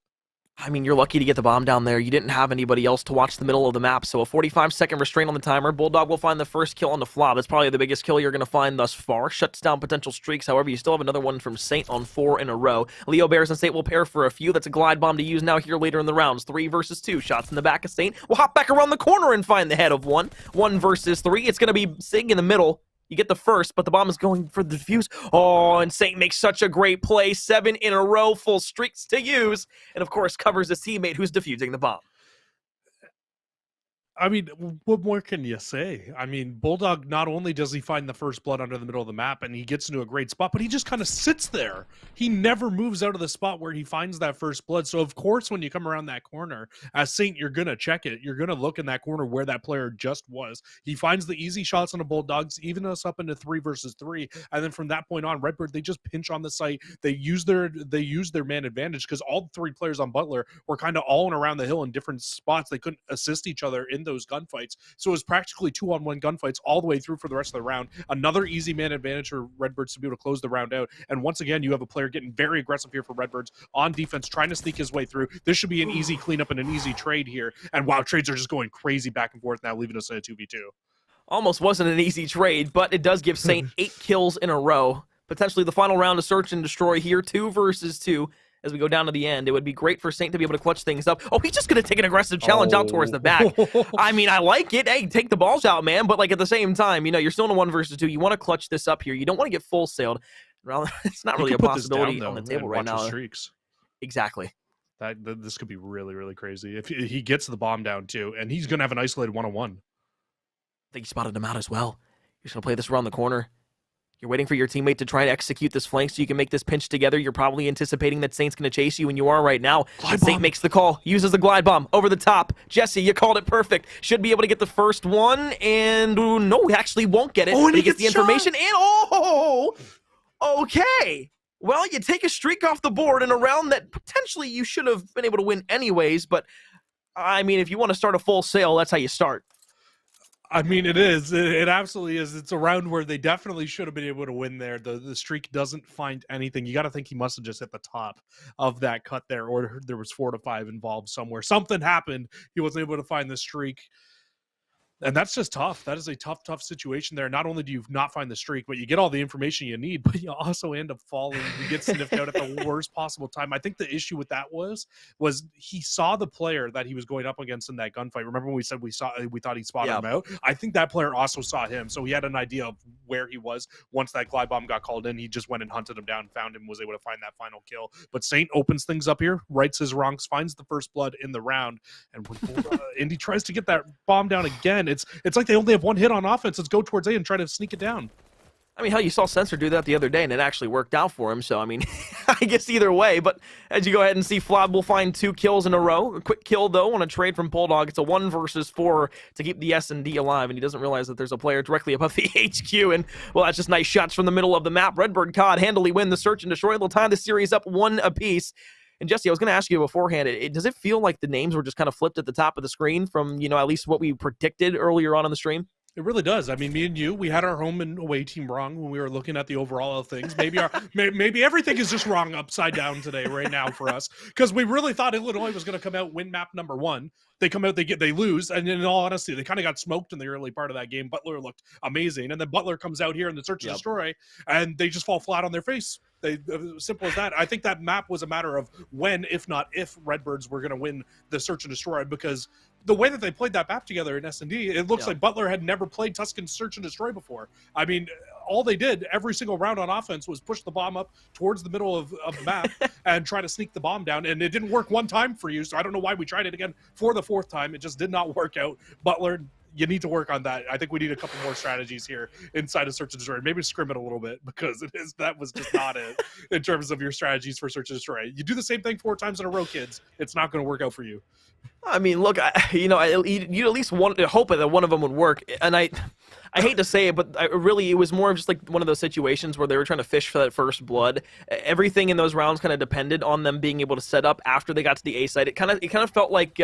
Speaker 1: I mean, you're lucky to get the bomb down there. You didn't have anybody else to watch the middle of the map, so a 45-second restraint on the timer. Bulldog will find the first kill on the Flob. It's probably the biggest kill you're going to find thus far. Shuts down potential streaks. However, you still have another one from Saint on 4 in a row. Leo Bears and Saint will pair for a few. That's a glide bomb to use now here later in the rounds. 3 versus 2. Shots in the back of Saint. We'll hop back around the corner and find the head of one. 1 versus 3. It's going to be Sig in the middle. You get the first, but the bomb is going for the defuse. Oh, and Saint makes such a great play. 7 in a row, full streaks to use. And, of course, covers his teammate who's defusing the bomb.
Speaker 2: I mean, what more can you say? I mean, Bulldog, not only does he find the first blood under the middle of the map and he gets into a great spot, but he just kind of sits there. He never moves out of the spot where he finds that first blood. So, of course, when you come around that corner, as Saint, you're going to check it. You're going to look in that corner where that player just was. He finds the easy shots on the Bulldogs, even us up into 3 versus 3. And then from that point on, Redbird, they just pinch on the site. They use their man advantage because all 3 players on Butler were kind of all around the hill in different spots. They couldn't assist each other in those gunfights. So it was practically 2-on-1 gunfights all the way through for the rest of the round. Another easy man advantage for Redbirds to be able to close the round out. And once again, you have a player getting very aggressive here for Redbirds on defense, trying to sneak his way through. This should be an easy cleanup and an easy trade here. And wow, trades are just going crazy back and forth now, leaving us in a 2v2.
Speaker 1: Almost wasn't an easy trade, but it does give Saint 8 kills in a row. Potentially the final round of Search and Destroy here, 2 versus 2. As we go down to the end, it would be great for Saint to be able to clutch things up. Oh, he's just going to take an aggressive challenge out towards the back. I mean, I like it. Hey, take the balls out, man. But, like, at the same time, you know, you're still in a 1 versus 2. You want to clutch this up here. You don't want to get full sailed. It's not really a possibility on the table right now.
Speaker 2: Streaks.
Speaker 1: Exactly.
Speaker 2: This could be really, really crazy. If he gets the bomb down, too, and he's going to have an isolated 1-on-1.
Speaker 1: I think he spotted him out as well. He's going to play this around the corner. You're waiting for your teammate to try and execute this flank so you can make this pinch together. You're probably anticipating that Saint's going to chase you, and you are right now. Saint makes the call, uses the glide bomb over the top. Jesse, you called it perfect. Should be able to get the first one, and no, he actually won't get it.
Speaker 2: Oh, and
Speaker 1: he gets the
Speaker 2: shot.
Speaker 1: information, and okay. Well, you take a streak off the board in a round that potentially you should have been able to win anyways, but I mean, if you want to start a full sale, that's how you start.
Speaker 2: I mean, it is. It absolutely is. It's a round where they definitely should have been able to win there. The streak doesn't find anything. You got to think he must have just hit the top of that cut there, or there was 4 to 5 involved somewhere. Something happened. He wasn't able to find the streak. And that's just tough. That is a tough situation there. Not only do you not find the streak, but you get all the information you need, but you also end up falling. You get sniffed out at the worst possible time. I think the issue with that was he saw the player that he was going up against in that gunfight. Remember when we said we thought he spotted him out? I think that player also saw him, so he had an idea of where he was. Once that glide bomb got called in, he just went and hunted him down, found him, was able to find that final kill. But Saint opens things up here, rights his wrongs, finds the first blood in the round, and when Indy tries to get that bomb down again, it's like they only have one hit on offense. Let's go towards A and try to sneak it down.
Speaker 1: I mean, hell, you saw Sensor do that the other day, and it actually worked out for him. So, I mean, I guess either way. But as you go ahead and see, Flob will find 2 kills in a row. A quick kill, though, on a trade from Bulldog. It's a 1 versus 4 to keep the S&D alive, and he doesn't realize that there's a player directly above the HQ. And, well, that's just nice shots from the middle of the map. Redbird, COD handily win the search and destroy. They'll tie the series up 1 apiece. And Jesse, I was going to ask you beforehand, does it feel like the names were just kind of flipped at the top of the screen from, at least what we predicted earlier on in the stream?
Speaker 2: It really does. I mean, me and you, we had our home and away team wrong when we were looking at the overall of things. Maybe everything is just wrong upside down today, right now for us, because we really thought Illinois was going to come out win map number 1. They come out, they lose, and in all honesty, they kind of got smoked in the early part of that game. Butler looked amazing, and then Butler comes out here in the search and destroy, and they just fall flat on their face. Simple as that. I think that map was a matter of when, if not if, Redbirds were going to win the search and destroy, because the way that they played that map together in S&D, it looks like Butler had never played Tuscan search and destroy before. I mean, all they did every single round on offense was push the bomb up towards the middle of the map and try to sneak the bomb down, and it didn't work one time for you, so I don't know why we tried it again for the 4th time. It just did not work out. Butler, you need to work on that. I think we need a couple more strategies here inside of search and destroy. Maybe scrim it a little bit, because that was just not it in terms of your strategies for search and destroy. You do the same thing 4 times in a row, kids. It's not going to work out for you.
Speaker 1: I mean, look, you'd at least want to hope that one of them would work. And I hate to say it, but it was more of just like one of those situations where they were trying to fish for that first blood. Everything in those rounds kind of depended on them being able to set up after they got to the A site. It kind of felt like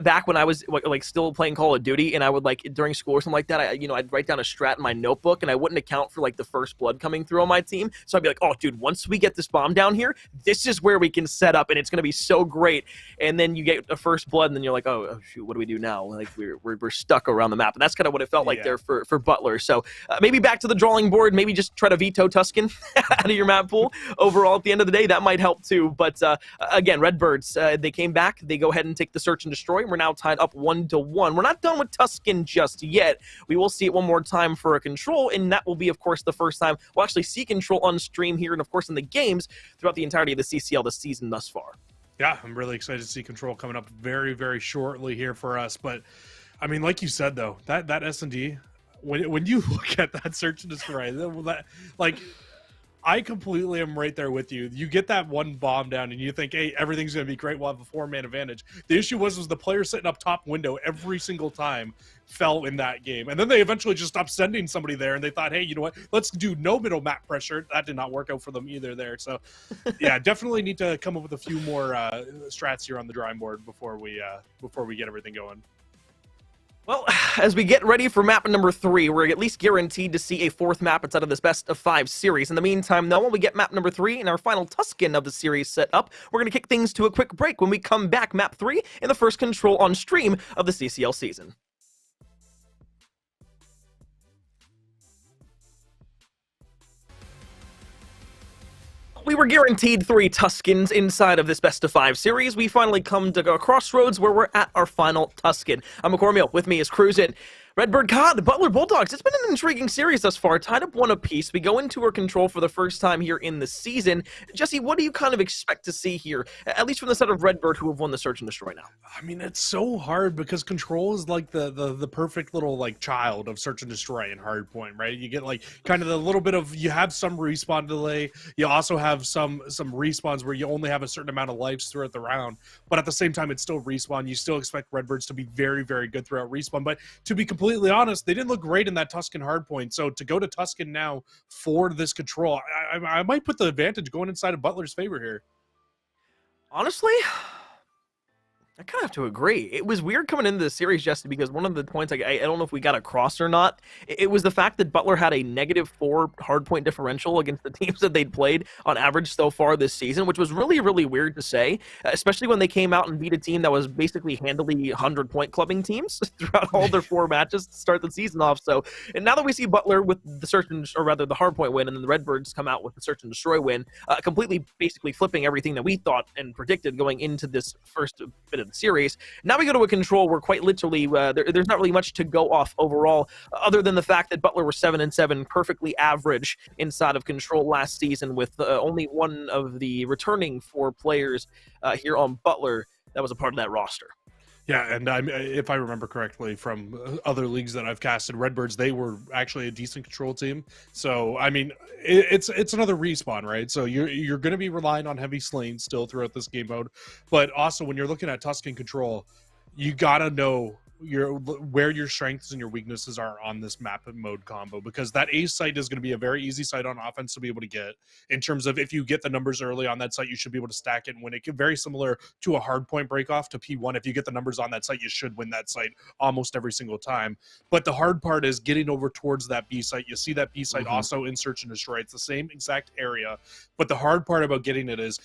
Speaker 1: back when I was like still playing Call of Duty, and I would during school or something like that, I'd write down a strat in my notebook, and I wouldn't account for like the first blood coming through on my team. So I'd be like, oh, dude, once we get this bomb down here, this is where we can set up, and it's gonna be so great. And then you get the first blood, and then you're like, oh shoot, what do we do now? Like we're stuck around the map, and that's kind of what it felt like there for Butler. So maybe back to the drawing board, maybe just try to veto Tuscan out of your map pool. Overall, at the end of the day, that might help too. But again, Redbirds, they came back, they go ahead and take the search and destroy. We're now tied up 1-1. We're not done with Tuscan just yet. We will see it one more time for a control, and that will be, of course, the first time we'll actually see control on stream here, and of course in the games throughout the entirety of the CCL this season thus far. Yeah,
Speaker 2: I'm really excited to see control coming up very, very shortly here for us. But I mean, like you said, though, that S&D, when you look at that search and destroy, like, I completely am right there with you. You get that one bomb down and you think, hey, everything's going to be great. We'll have a 4-man advantage. The issue was the player sitting up top window every single time fell in that game. And then they eventually just stopped sending somebody there, and they thought, hey, you know what? Let's do no middle map pressure. That did not work out for them either there. So, yeah, definitely need to come up with a few more strats here on the drawing board before we get everything going.
Speaker 1: Well, as we get ready for map number 3, we're at least guaranteed to see a 4th map inside of this best-of-5 series. In the meantime, though, when we get map number 3 and our final Tuscan of the series set up, we're going to kick things to a quick break. When we come back, map 3 in the first control on stream of the CCL season. We were guaranteed 3 Tuscans inside of this best-of-5 series. We finally come to a crossroads where we're at our final Tuscan. I'm McCormiel. With me is Cruisin'. Redbird COD, Butler Bulldogs. It's been an intriguing series thus far, tied up one apiece. We go into our control for the first time here in the season. Jesse, what do you kind of expect to see here, at least from the side of Redbird, who have won the Search and Destroy now?
Speaker 2: I mean, it's so hard because control is like the perfect little like child of search and destroy in hardpoint, right? You get like kind of the little bit of, you have some respawn delay. You also have some respawns where you only have a certain amount of lives throughout the round, but at the same time, it's still respawn. You still expect Redbirds to be very, very good throughout respawn, but to be completely honest, they didn't look great in that Tuscan hardpoint. So to go to Tuscan now for this control, I might put the advantage going inside of Butler's favor here.
Speaker 1: Honestly, I kind of have to agree. It was weird coming into this series, Jesse, because one of the points, I don't know if we got across or not, it was the fact that Butler had a -4 hardpoint differential against the teams that they'd played on average so far this season, which was really, really weird to say, especially when they came out and beat a team that was basically handily 100-point clubbing teams throughout all their 4 matches to start the season off. So, and now that we see Butler with the search and, or rather the hardpoint win, and then the Redbirds come out with the search and destroy win, completely basically flipping everything that we thought and predicted going into this first bit of the series. Now we go to a control where quite literally there's not really much to go off overall, other than the fact that Butler were 7-7, perfectly average inside of control last season, with only one of the returning 4 players here on Butler that was a part of that roster.
Speaker 2: Yeah, and if I remember correctly from other leagues that I've casted, Redbirds, they were actually a decent control team. So, I mean, it's another respawn, right? So you're going to be relying on heavy slaying still throughout this game mode. But also, when you're looking at Tuscan control, you got to know where your strengths and your weaknesses are on this map and mode combo, because that A site is going to be a very easy site on offense to be able to get. In terms of, if you get the numbers early on that site, you should be able to stack it and win it. Very similar to a hard point break off to P1. If you get the numbers on that site, you should win that site almost every single time. But the hard part is getting over towards that B site. You see that B site also in search and destroy. It's the same exact area, but the hard part about getting it is,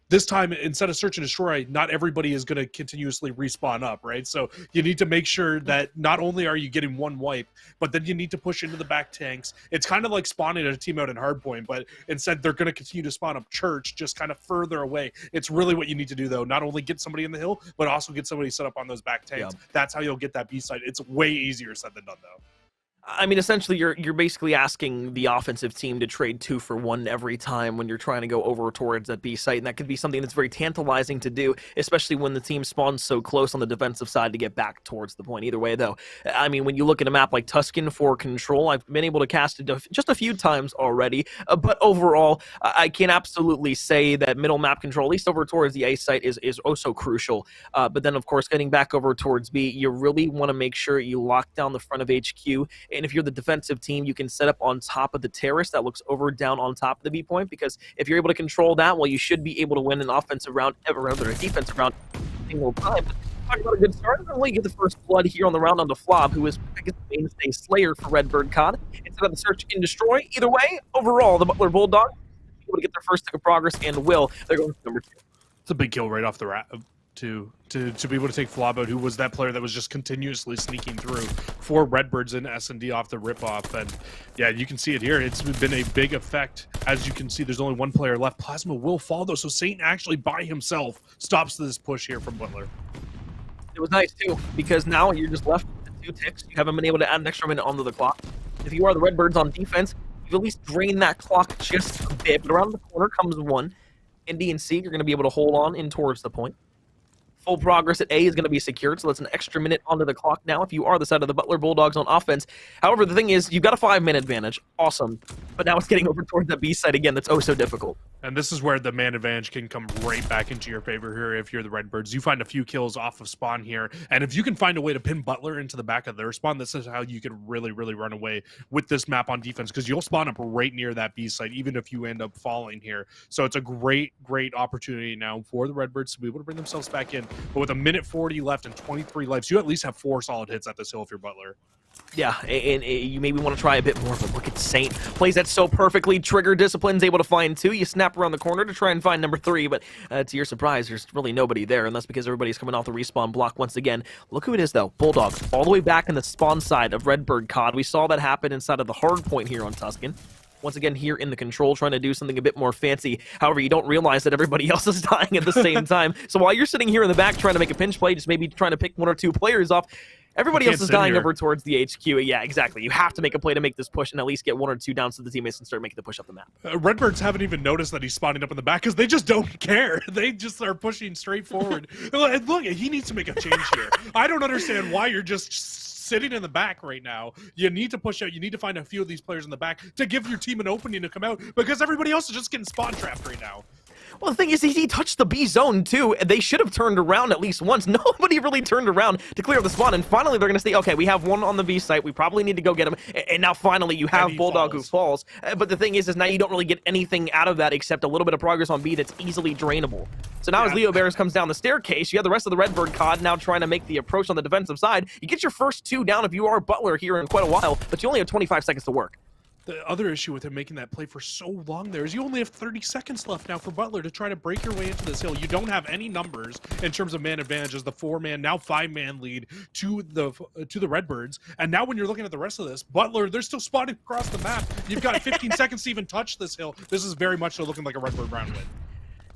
Speaker 2: this time, instead of search and destroy, not everybody is going to continuously respawn up, right? So you need to make sure that not only are you getting one wipe, but then you need to push into the back tanks. It's kind of like spawning a team out in hardpoint, but instead they're going to continue to spawn up church just kind of further away. It's really what you need to do, though. Not only get somebody in the hill, but also get somebody set up on those back tanks. Yep. That's how you'll get that B side. It's way easier said than done, though.
Speaker 1: I mean, essentially, you're basically asking the offensive team to trade 2 for 1 every time when you're trying to go over towards that B site, and that could be something that's very tantalizing to do, especially when the team spawns so close on the defensive side to get back towards the point. Either way, though, I mean, when you look at a map like Tuscan for control, I've been able to cast it just a few times already, but overall, I can absolutely say that middle map control, at least over towards the A site, is oh so crucial. But then, of course, getting back over towards B, you really want to make sure you lock down the front of HQ. And if you're the defensive team, you can set up on top of the terrace that looks over down on top of the B point, because if you're able to control that, well, you should be able to win an offensive round, or rather a defensive round, every single time. But talking about a good start, and really get the first blood here on the round on the Flob, who is, I guess, the mainstay slayer for Redbird COD. Instead of the search and destroy, either way, overall, the Butler Bulldogs able to get their first tick of progress, and will. They're going to number 2.
Speaker 2: It's a big kill right off the rat. To be able to take Flob out, who was that player that was just continuously sneaking through for Redbirds in S&D off the rip-off. And yeah, you can see it here. It's been a big effect. As you can see, there's only one player left. Plasma will fall, though, so Saint actually by himself stops this push here from Butler.
Speaker 1: It was nice, too, because now you're just left with 2 ticks. You haven't been able to add an extra minute onto the clock. If you are the Redbirds on defense, you've at least drained that clock just a bit, but around the corner comes 1. In D and C, you're going to be able to hold on in towards the point. Full progress at A is going to be secured, so that's an extra minute onto the clock now if you are the side of the Butler Bulldogs on offense. However, the thing is, you've got a 5-minute advantage. Awesome. But now it's getting over towards that B side again. That's oh so difficult.
Speaker 2: And this is where the man advantage can come right back into your favor here if you're the Redbirds. You find a few kills off of spawn here, and if you can find a way to pin Butler into the back of their spawn, this is how you can really, really run away with this map on defense, because you'll spawn up right near that B site, even if you end up falling here. So it's a great, great opportunity now for the Redbirds to be able to bring themselves back in. But with a minute 40 left and 23 lives, you at least have 4 solid hits at this hill if you're Butler.
Speaker 1: Yeah, and you maybe want to try a bit more, but look at Saint. Plays that so perfectly. Trigger Discipline's able to find 2. You snap around the corner to try and find number 3, but to your surprise, there's really nobody there, and that's because everybody's coming off the respawn block once again. Look who it is, though. Bulldogs, all the way back in the spawn side of Redbird COD. We saw that happen inside of the hard point here on Tuscan. Once again, here in the control, trying to do something a bit more fancy. However, you don't realize that everybody else is dying at the same time. So while you're sitting here in the back trying to make a pinch play, just maybe trying to pick 1 or 2 players off, Everybody
Speaker 2: You
Speaker 1: else
Speaker 2: can't
Speaker 1: is
Speaker 2: sit
Speaker 1: dying
Speaker 2: here.
Speaker 1: over towards the HQ. Yeah, exactly. You have to make a play to make this push and at least get 1 or 2 downs to the teammates and start making the push up the map.
Speaker 2: Redbirds haven't even noticed that he's spawning up in the back because they just don't care. They just are pushing straight forward. And look, he needs to make a change here. I don't understand why you're just sitting in the back right now. You need to push out. You need to find a few of these players in the back to give your team an opening to come out because everybody else is just getting spawn trapped right now.
Speaker 1: Well, the thing is, he touched the B zone, too. They should have turned around at least once. Nobody really turned around to clear the spawn, and finally they're going to say, okay, we have one on the B site. We probably need to go get him. And now finally you have Bulldog who falls. But the thing is now you don't really get anything out of that except a little bit of progress on B that's easily drainable. So now as Leo Bears comes down the staircase, you have the rest of the Redbird COD now trying to make the approach on the defensive side. You get your first 2 down if you are Butler here in quite a while, but you only have 25 seconds to work.
Speaker 2: The other issue with him making that play for so long there is you only have 30 seconds left now for Butler to try to break your way into this hill. You don't have any numbers in terms of man advantage as the 4-man, now 5-man lead to the Redbirds. And now when you're looking at the rest of this, Butler, they're still spotting across the map. You've got 15 seconds to even touch this hill. This is very much so looking like a Redbird round win.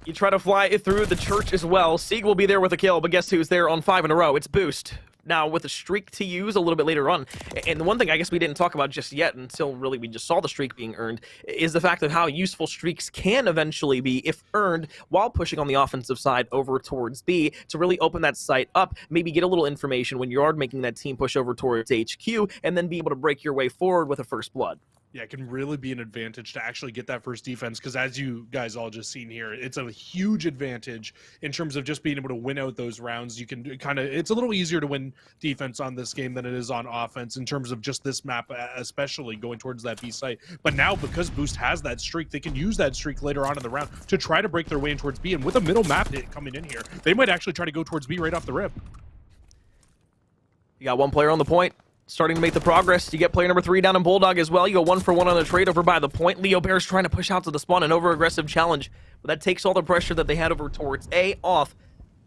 Speaker 1: You try to fly it through the church as well. Sieg will be there with a kill, but guess who's there on 5 in a row? It's Boost. Now, with a streak to use a little bit later on, and the one thing I guess we didn't talk about just yet until really we just saw the streak being earned, is the fact of how useful streaks can eventually be if earned while pushing on the offensive side over towards B to really open that site up, maybe get a little information when you are making that team push over towards HQ, and then be able to break your way forward with a first blood.
Speaker 2: Yeah, it can really be an advantage to actually get that first defense because as you guys all just seen here, it's a huge advantage in terms of just being able to win out those rounds. You can it's a little easier to win defense on this game than it is on offense in terms of just this map, especially going towards that B site. But now because Boost has that streak, they can use that streak later on in the round to try to break their way in towards B. And with a middle map hit coming in here, they might actually try to go towards B right off the rip.
Speaker 1: You got one player on the point. Starting to make the progress. You get player number 3 down in Bulldog as well. You go 1 for 1 on the trade over by the point. Leo Bears trying to push out to the spawn, an over-aggressive challenge. But that takes all the pressure that they had over towards A off.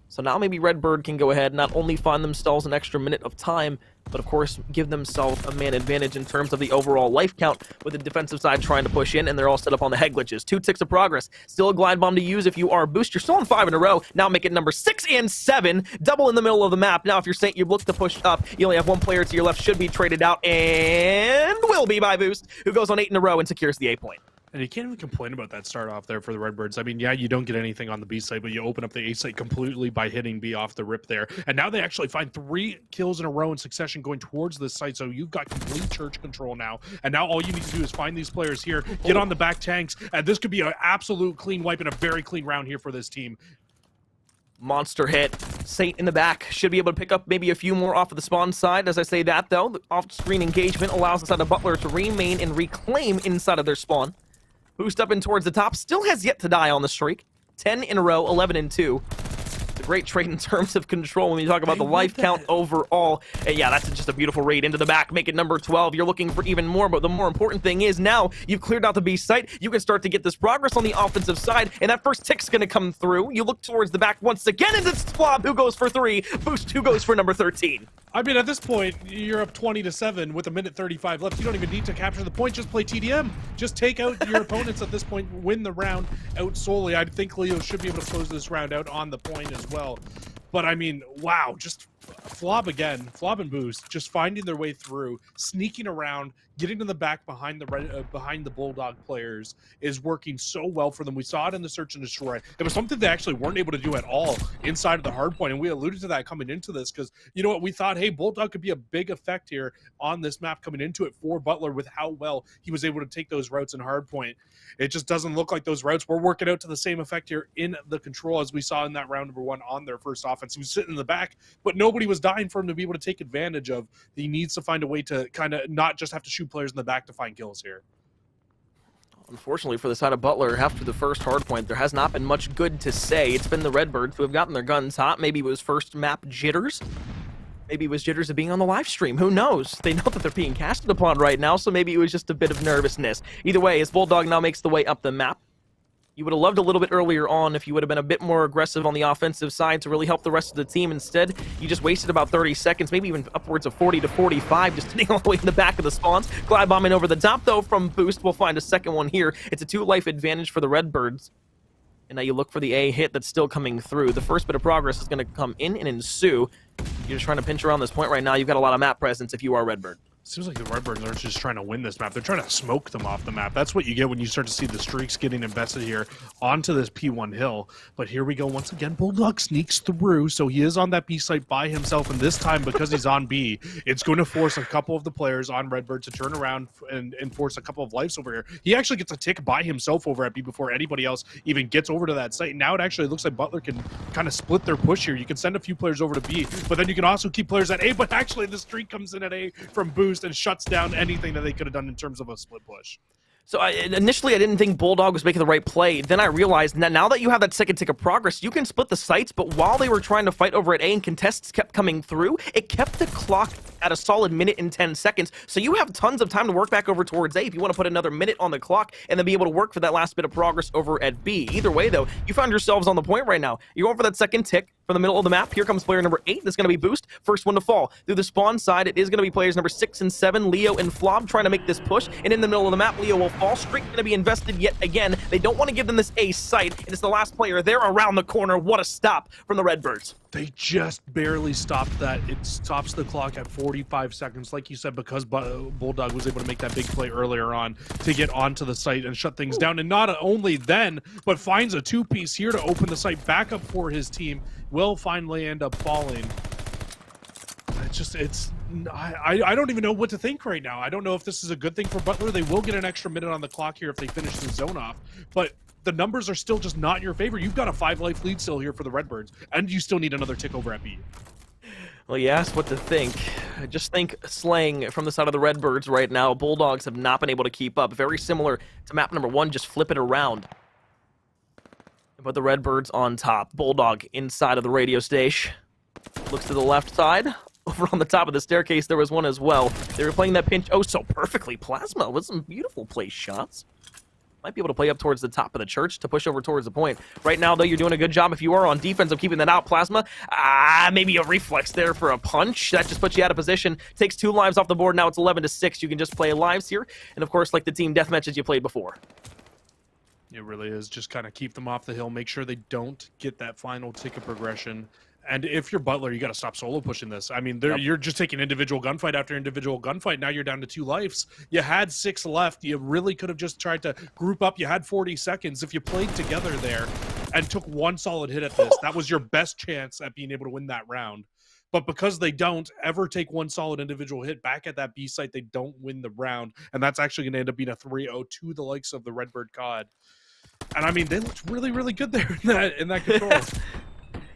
Speaker 1: So now maybe Redbird can go ahead and not only find themselves an extra minute of time, but of course give themselves a man advantage in terms of the overall life count with the defensive side trying to push in, and they're all set up on the head glitches. 2 ticks of progress. Still a glide bomb to use if you are Boost. You're still on 5 in a row. Now make it number 6 and 7. Double in the middle of the map. Now if you're Saint, you look to push up. You only have 1 player to your left. Should be traded out and will be by Boost, who goes on 8 in a row and secures the A point.
Speaker 2: And you can't even complain about that start off there for the Redbirds. I mean, yeah, you don't get anything on the B site, but you open up the A site completely by hitting B off the rip there. And now they actually find 3 kills in a row in succession going towards this site. So you've got complete church control now. And now all you need to do is find these players here, get on the back tanks, and this could be an absolute clean wipe and a very clean round here for this team.
Speaker 1: Monster hit. Saint in the back should be able to pick up maybe a few more off of the spawn side. As I say that, though, the off-screen engagement allows the side of Butler to remain and reclaim inside of their spawn. Boost up in towards the top. Still has yet to die on the streak. 10 in a row, 11 and 2. It's a great trade in terms of control when you talk about the life count overall. And yeah, that's just a beautiful raid into the back. Make it number 12. You're looking for even more, but the more important thing is now you've cleared out the B site. You can start to get this progress on the offensive side, and that first tick's going to come through. You look towards the back once again, and it's Swab who goes for 3. Boost who goes for number 13.
Speaker 2: I mean, at this point, you're up 20-7 with 1:35 left. You don't even need to capture the point. Just play TDM. Just take out your opponents at this point. Win the round out solely. I think Leo should be able to close this round out on the point as well. But, I mean, wow, just Flob again. Flob and Boost just finding their way through, sneaking around, getting to the back behind the Bulldog players is working so well for them. We saw it in the Search and Destroy. It was something they actually weren't able to do at all inside of the hard point, and we alluded to that coming into this because, you know what, we thought, hey, Bulldog could be a big effect here on this map coming into it for Butler with how well he was able to take those routes in hard point. It just doesn't look like those routes were working out to the same effect here in the control as we saw in that round number 1 on their first offense. He was sitting in the back, but nobody was dying for him to be able to take advantage of. He needs to find a way to kind of not just have to shoot players in the back to find kills here.
Speaker 1: Unfortunately for the side of Butler, after the first hard point, there has not been much good to say. It's been the Redbirds who have gotten their guns hot. Maybe it was first map jitters. Maybe it was jitters of being on the live stream. Who knows? They know that they're being casted upon right now, so maybe it was just a bit of nervousness. Either way, as Bulldog now makes the way up the map, you would have loved a little bit earlier on if you would have been a bit more aggressive on the offensive side to really help the rest of the team. Instead, you just wasted about 30 seconds, maybe even upwards of 40 to 45, just sitting all the way in the back of the spawns. Glide bombing over the top, though, from Boost. We'll find a second one here. It's a 2-life advantage for the Redbirds. And now you look for the A hit that's still coming through. The first bit of progress is going to come in and ensue. You're just trying to pinch around this point right now. You've got a lot of map presence if you are Redbird.
Speaker 2: Seems like the Redbirds aren't just trying to win this map. They're trying to smoke them off the map. That's what you get when you start to see the streaks getting invested here onto this P1 hill. But here we go once again. Bulldog sneaks through, so he is on that B site by himself. And this time, because he's on B, it's going to force a couple of the players on Redbird to turn around and force a couple of lives over here. He actually gets a tick by himself over at B before anybody else even gets over to that site. And now it actually looks like Butler can kind of split their push here. You can send a few players over to B, but then you can also keep players at A. But actually, the streak comes in at A from Boost and shuts down anything that they could have done in terms of a split push.
Speaker 1: So initially, I didn't think Bulldog was making the right play. Then I realized that now that you have that second tick of progress, you can split the sites, but while they were trying to fight over at A and contests kept coming through, it kept the clock at a solid minute and 10 seconds. So you have tons of time to work back over towards A if you want to put another minute on the clock and then be able to work for that last bit of progress over at B. Either way, though, you found yourselves on the point right now. You're going for that second tick from the middle of the map. Here comes player number 8. That's going to be Boost. First one to fall. Through the spawn side, it is going to be players number 6 and 7, Leo and Flob, trying to make this push. And in the middle of the map, Leo will fall. Streak going to be invested yet again. They don't want to give them this A site. And it's the last player. They're around the corner. What a stop from the Redbirds.
Speaker 2: They just barely stopped that. It stops the clock at 45 seconds, like you said, because Bulldog was able to make that big play earlier on to get onto the site and shut things down. And not only then, but finds a two-piece here to open the site back up for his team. Will finally end up falling. I don't even know what to think right now. I don't know if this is a good thing for Butler. They will get an extra minute on the clock here if they finish the zone off, but the numbers are still just not in your favor. You've got a 5-life lead still here for the Redbirds, and you still need another tick over at B.
Speaker 1: Well, you asked what to think. Just think slaying from the side of the Redbirds right now. Bulldogs have not been able to keep up. Very similar to map number 1, just flip it around. But the Redbirds on top. Bulldog inside of the radio station. Looks to the left side. Over on the top of the staircase, there was one as well. They were playing that pinch oh so perfectly. Plasma with some beautiful place shots. Might be able to play up towards the top of the church to push over towards the point. Right now, though, you're doing a good job if you are on defense of keeping that out. Plasma, maybe a reflex there for a punch. That just puts you out of position. Takes 2 lives off the board. Now it's 11-6. You can just play lives here. And, of course, like the team deathmatches you played before.
Speaker 2: It really is. Just kind of keep them off the hill. Make sure they don't get that final tick of progression. And if you're Butler, you got to stop solo pushing this. I mean, you're just taking individual gunfight after individual gunfight. Now you're down to 2 lives. You had 6 left. You really could have just tried to group up. You had 40 seconds. If you played together there and took 1 solid hit at this, that was your best chance at being able to win that round. But because they don't ever take 1 solid individual hit back at that B site, they don't win the round. And that's actually going to end up being a 3-0 to the likes of the Redbird COD. And I mean, they looked really, really good there in that control.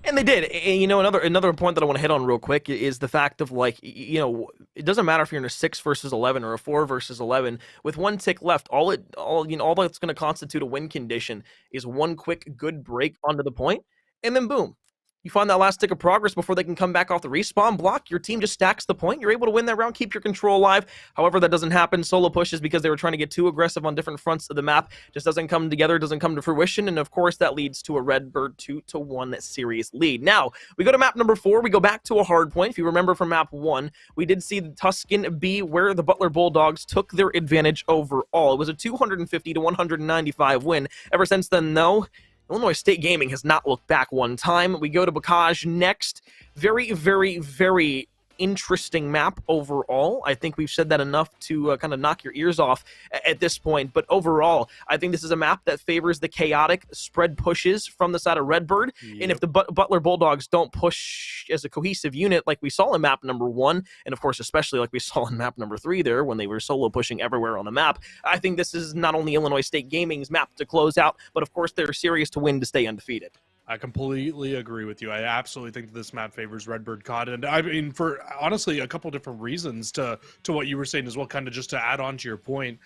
Speaker 1: And they did. And, you know, another point that I want to hit on real quick is the fact of, like, you know, it doesn't matter if you're in a 6 versus 11 or a 4 versus 11. With 1 tick left, all that's going to constitute a win condition is 1 quick good break onto the point, and then boom. You find that last tick of progress before they can come back off the respawn block. Your team just stacks the point. You're able to win that round, keep your control alive. However, that doesn't happen. Solo pushes because they were trying to get too aggressive on different fronts of the map. Just doesn't come together, doesn't come to fruition. And of course, that leads to a Redbird 2-1 series lead. Now, we go to map number 4. We go back to a hard point. If you remember from map 1, we did see the Tuscan B where the Butler Bulldogs took their advantage overall. It was a 250-195 win. Ever since then, though, Illinois State Gaming has not looked back one time. We go to Bocage next. Very, very, very interesting map overall. I think we've said that enough to kind of knock your ears off at this point. But overall, I think this is a map that favors the chaotic spread pushes from the side of Redbird. Yep. And if the Butler Bulldogs don't push as a cohesive unit like we saw in map number 1, and of course, especially like we saw in map number 3 there when they were solo pushing everywhere on the map, I think this is not only Illinois State Gaming's map to close out, but of course, they're serious to win to stay undefeated.
Speaker 2: I completely agree with you. I absolutely think this map favors Redbird COD, and I mean, for honestly a couple different reasons to what you were saying as well, kind of just to add on to your point.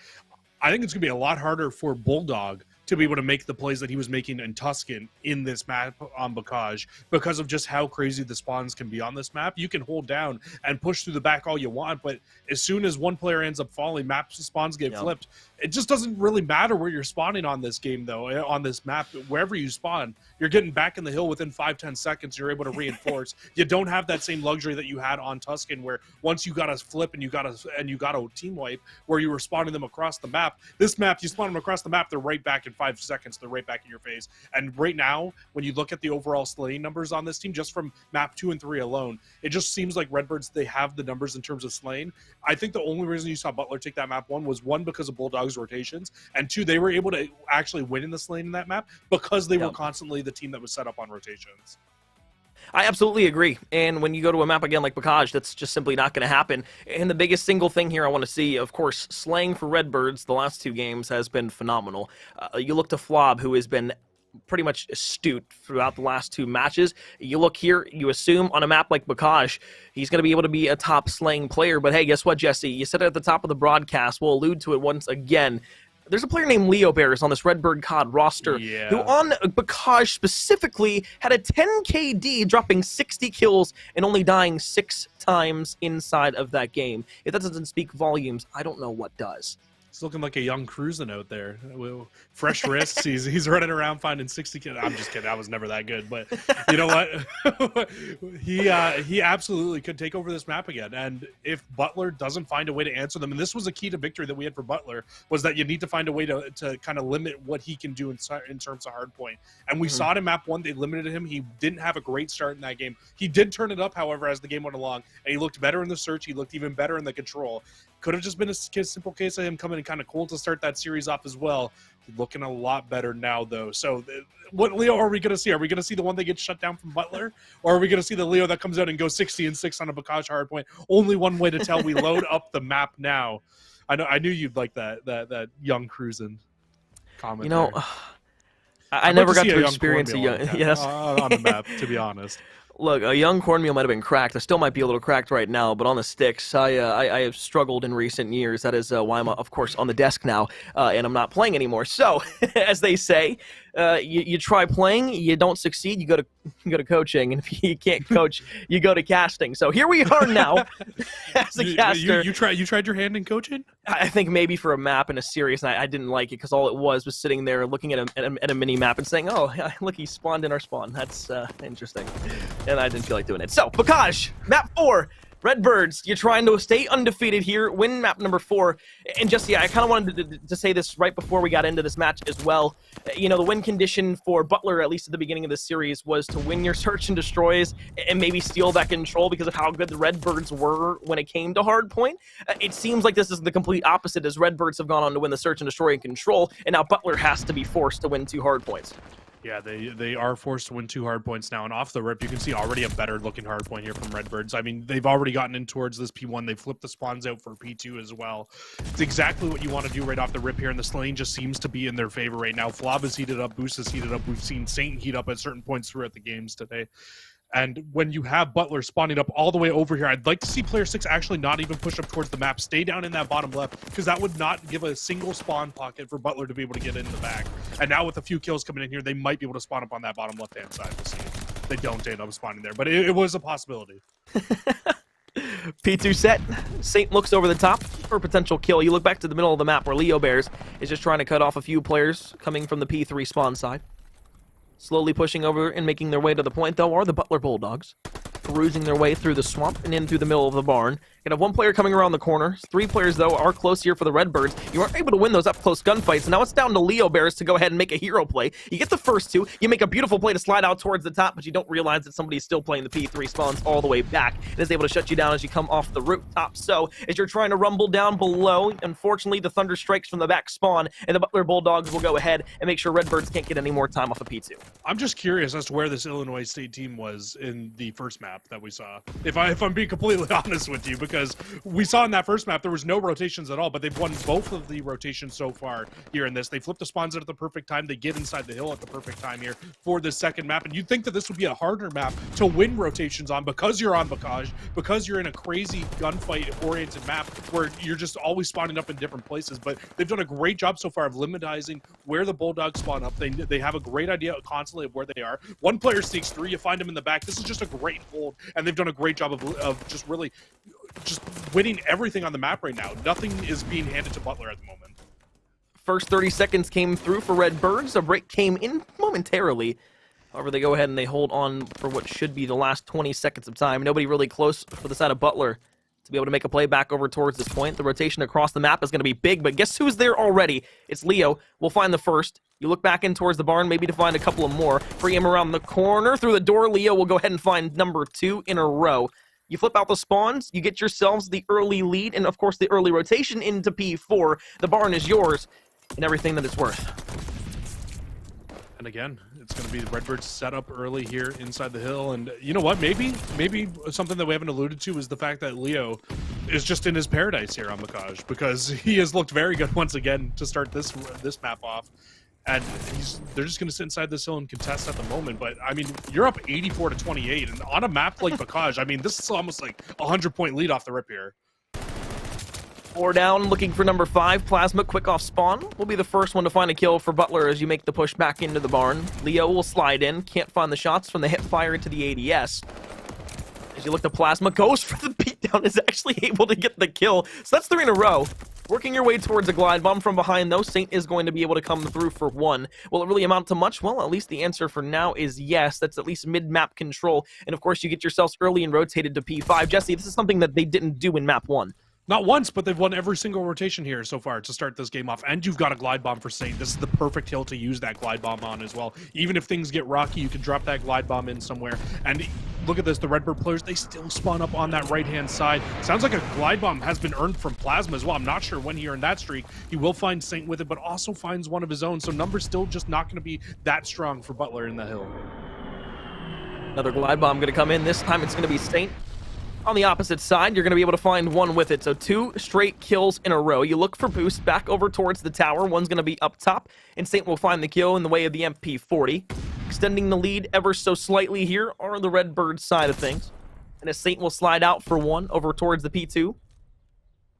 Speaker 2: I think it's going to be a lot harder for Bulldog to be able to make the plays that he was making in Tuscan in this map on Bocage because of just how crazy the spawns can be on this map. You can hold down and push through the back all you want, but as soon as one player ends up falling, spawns get flipped. It just doesn't really matter where you're spawning on this game, though, on this map. Wherever you spawn, you're getting back in the hill within 5-10 seconds. You're able to reinforce. You don't have that same luxury that you had on Tuscan, where once you got a flip and you got a team wipe, where you were spawning them across the map. This map, you spawn them across the map, they're right back and 5 seconds, they're right back in your face. And right now, when you look at the overall slaying numbers on this team, just from map 2 and 3 alone, it just seems like Redbirds, they have the numbers in terms of slaying. I think the only reason you saw Butler take that map was one, because of Bulldogs rotations, and two, they were able to actually win in the slaying in that map because they were constantly the team that was set up on rotations.
Speaker 1: I absolutely agree. And when you go to a map again like Bacage, that's just simply not going to happen. And the biggest single thing here I want to see, of course, slaying for Redbirds the last 2 games has been phenomenal. You look to Flob, who has been pretty much astute throughout the last 2 matches. You look here, you assume on a map like Bacage, he's going to be able to be a top slaying player. But hey, guess what, Jesse? You said it at the top of the broadcast. We'll allude to it once again. There's a player named Leo Bears on this Redbird COD roster who on Bacage specifically had a 10 KD, dropping 60 kills and only dying 6 times inside of that game. If that doesn't speak volumes, I don't know what does.
Speaker 2: He's looking like a young Cruisin' out there. Fresh wrists. He's running around finding 60 kills. I'm just kidding. I was never that good. But you know what? he absolutely could take over this map again. And if Butler doesn't find a way to answer them, and this was a key to victory that we had for Butler, was that you need to find a way to kind of limit what he can do in terms of hardpoint. And we saw it in map 1. They limited him. He didn't have a great start in that game. He did turn it up, however, as the game went along. And he looked better in the search. He looked even better in the control. Could have just been a simple case of him coming in kind of cold to start that series off as well. Looking a lot better now, though. So what Leo are we going to see? Are we going to see the one that gets shut down from Butler? Or are we going to see the Leo that comes out and goes 60 and 6 on a Bacage hardpoint? Only one way to tell. We load up the map now. I knew you'd like that young Cruisin' comment.
Speaker 1: You know, I never got to experience a young
Speaker 2: on the map, to be honest.
Speaker 1: Look, a young cornmeal might have been cracked. I still might be a little cracked right now, but on the sticks, I have struggled in recent years. That is why I'm, of course, on the desk now, and I'm not playing anymore. So, as they say, you try playing, you don't succeed, you go to coaching, and if you can't coach, you go to casting. So here we are now as a caster.
Speaker 2: You tried your hand in coaching?
Speaker 1: I think maybe for a map in a series, and I didn't like it because all it was sitting there looking at a mini map and saying, "Oh, look, he spawned in our spawn. That's interesting," and I didn't feel like doing it. So, Bacage, map 4. Redbirds, you're trying to stay undefeated here, win map number 4. And just, I kind of wanted to say this right before we got into this match as well. You know, the win condition for Butler, at least at the beginning of the series, was to win your search and destroys and maybe steal that control because of how good the Redbirds were when it came to hardpoint. It seems like this is the complete opposite, as Redbirds have gone on to win the search and destroy and control, and now Butler has to be forced to win 2 hardpoints.
Speaker 2: Yeah, they are forced to win 2 hardpoints now, and off the rip, you can see already a better looking hardpoint here from Redbirds. I mean, they've already gotten in towards this P1. They flipped the spawns out for P2 as well. It's exactly what you want to do right off the rip here, and the slaying just seems to be in their favor right now. Flob is heated up, Boost is heated up. We've seen Saint heat up at certain points throughout the games today. And when you have Butler spawning up all the way over here, I'd like to see player 6 actually not even push up towards the map. Stay down in that bottom left, because that would not give a single spawn pocket for Butler to be able to get in the back. And now with a few kills coming in here, they might be able to spawn up on that bottom left-hand side. We'll see. They don't end up spawning there, but it was a possibility.
Speaker 1: P2 set. Saint looks over the top for a potential kill. You look back to the middle of the map where Leo Bears is just trying to cut off a few players coming from the P3 spawn side. Slowly pushing over and making their way to the point, though, are the Butler Bulldogs. Perusing their way through the swamp and in through the middle of the barn. Gonna have 1 player coming around the corner. 3 players, though, are close here for the Redbirds. You aren't able to win those up-close gunfights, and now it's down to Leo Bears to go ahead and make a hero play. You get the first 2. You make a beautiful play to slide out towards the top, but you don't realize that somebody's still playing the P3 spawns all the way back and is able to shut you down as you come off the rooftop. So, as you're trying to rumble down below, unfortunately, the thunder strikes from the back spawn, and the Butler Bulldogs will go ahead and make sure Redbirds can't get any more time off of P2.
Speaker 2: I'm just curious as to where this Illinois State team was in the first map that we saw. If I'm being completely honest with you, because we saw in that first map there was no rotations at all, but they've won both of the rotations so far here in this. They flip the spawns out at the perfect time. They get inside the hill at the perfect time here for the second map, and you'd think that this would be a harder map to win rotations on because you're on Bacage, because you're in a crazy gunfight-oriented map where you're just always spawning up in different places, but they've done a great job so far of limitizing where the Bulldogs spawn up. They have a great idea constantly of where they are. 1 player sneaks through, you find them in the back. This is just a great hold, and they've done a great job of just really just winning everything on the map right now. Nothing is being handed to Butler at the moment.
Speaker 1: First 30 seconds came through for Redbirds. A break came in momentarily. However, they go ahead and they hold on for what should be the last 20 seconds of time. Nobody really close for the side of Butler to be able to make a play back over towards this point. The rotation across the map is going to be big, but guess who's there already? It's Leo. We'll find the first. You look back in towards the barn, maybe to find a couple of more. Free him around the corner. Through the door, Leo will go ahead and find number 2 in a row. You flip out the spawns, you get yourselves the early lead, and of course the early rotation into P4. The barn is yours, and everything that it's worth.
Speaker 2: And again, it's going to be the Redbirds set up early here inside the hill. And you know what? Maybe something that we haven't alluded to is the fact that Leo is just in his paradise here on Bacage, because he has looked very good once again to start this map off. And they're just going to sit inside this hill and contest at the moment. But, I mean, you're up 84-28. And on a map like Bacage, I mean, this is almost like a 100-point lead off the rip here.
Speaker 1: 4 down, looking for number 5. Plasma, quick off spawn. Will be the first one to find a kill for Butler as you make the push back into the barn. Leo will slide in. Can't find the shots from the hip fire into the ADS. As you look to Plasma, goes for the beatdown, is actually able to get the kill. So that's 3 in a row. Working your way towards a glide bomb from behind, though, Saint is going to be able to come through for 1. Will it really amount to much? Well, at least the answer for now is yes. That's at least mid-map control. And, of course, you get yourselves early and rotated to P5. Jesse, this is something that they didn't do in map 1.
Speaker 2: Not once, but they've won every single rotation here so far to start this game off. And you've got a glide bomb for Saint. This is the perfect hill to use that glide bomb on as well. Even if things get rocky, you can drop that glide bomb in somewhere. And look at this, the Redbird players, they still spawn up on that right-hand side. Sounds like a glide bomb has been earned from Plasma as well. I'm not sure when he earned that streak. He will find Saint with it, but also finds one of his own. So numbers still just not going to be that strong for Butler in the hill.
Speaker 1: Another glide bomb going to come in. This time it's going to be Saint. On the opposite side, you're going to be able to find one with it. So 2 straight kills in a row. You look for boost back over towards the tower. One's going to be up top, and Saint will find the kill in the way of the MP40. Extending the lead ever so slightly here are the Redbird side of things. And as Saint will slide out for 1 over towards the P2. You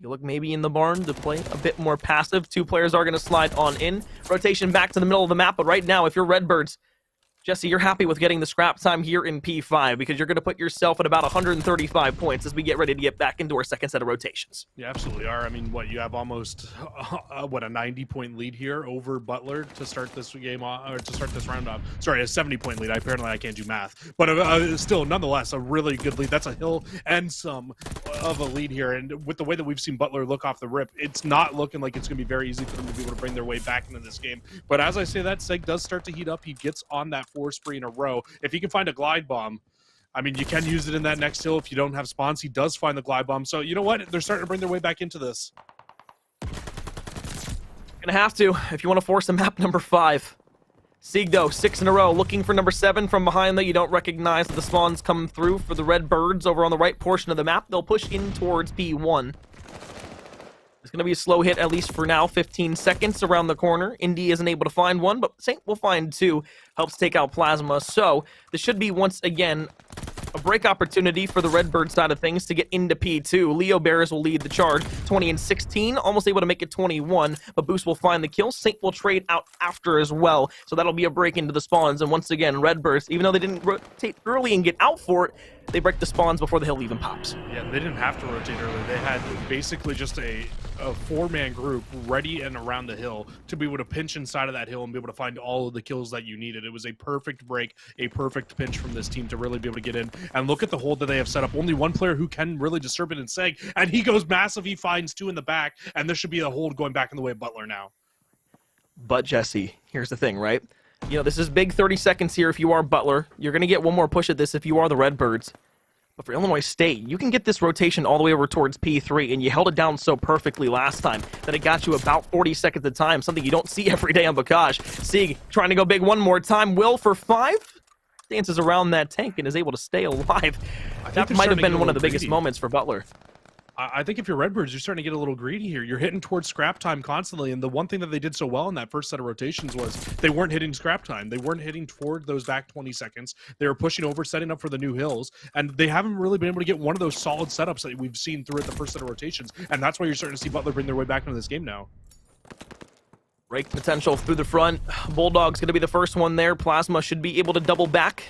Speaker 1: look maybe in the barn to play a bit more passive. 2 players are going to slide on in. Rotation back to the middle of the map, but right now, if you're Redbirds, Jesse, you're happy with getting the scrap time here in P5 because you're going to put yourself at about 135 points as we get ready to get back into our second set of rotations.
Speaker 2: You absolutely are. I mean, what, you have almost, a 90-point lead here over Butler to start this game off, or to start this round off. Sorry, a 70-point lead. Apparently, I can't do math. But still, nonetheless, a really good lead. That's a hill and some of a lead here. And with the way that we've seen Butler look off the rip, it's not looking like it's going to be very easy for them to be able to bring their way back into this game. But as I say that, Seg does start to heat up. He gets on that 4 spree in a row. If he can find a glide bomb, I mean, you can use it in that next hill if you don't have spawns. He does find the glide bomb. So, you know what? They're starting to bring their way back into this.
Speaker 1: Gonna have to if you want to force a map number 5. Sieg, though, 6 in a row. Looking for number 7 from behind, though. You don't recognize the spawns coming through for the Redbirds over on the right portion of the map. They'll push in towards P1. It's going to be a slow hit, at least for now. 15 seconds around the corner. Indy isn't able to find one, but Saint will find 2. Helps take out Plasma. So, this should be, once again, a break opportunity for the Redbird side of things to get into P2. Leo Bears will lead the charge. 20 and 16, almost able to make it 21, but Boost will find the kill. Saint will trade out after as well, so that'll be a break into the spawns. And once again, Redbirds, even though they didn't rotate early and get out for it, they break the spawns before the hill even pops.
Speaker 2: Yeah, they didn't have to rotate early. They had basically just a 4-man group ready and around the hill to be able to pinch inside of that hill and be able to find all of the kills that you needed. It was a perfect break, a perfect pinch from this team to really be able to get in. And look at the hold that they have set up. Only one player who can really disturb it in Seg, and he goes massive. He finds 2 in the back, and there should be a hold going back in the way of Butler now.
Speaker 1: But, Jesse, here's the thing, right? You know, this is big 30 seconds here if you are Butler. You're going to get one more push at this if you are the Redbirds. But for Illinois State, you can get this rotation all the way over towards P3, and you held it down so perfectly last time that it got you about 40 seconds at a time, something you don't see every day on Bacage. Sieg trying to go big one more time. Will for 5. Dances around that tank and is able to stay alive. That might have been one of the biggest moments for Butler.
Speaker 2: I think if you're Redbirds, you're starting to get a little greedy here. You're hitting towards scrap time constantly, and the one thing that they did so well in that first set of rotations was they weren't hitting scrap time. They weren't hitting toward those back 20 seconds. They were pushing over, setting up for the new hills, and they haven't really been able to get one of those solid setups that we've seen throughout the first set of rotations, and that's why you're starting to see Butler bring their way back into this game now.
Speaker 1: Break potential through the front. Bulldogs going to be the first one there. Plasma should be able to double back.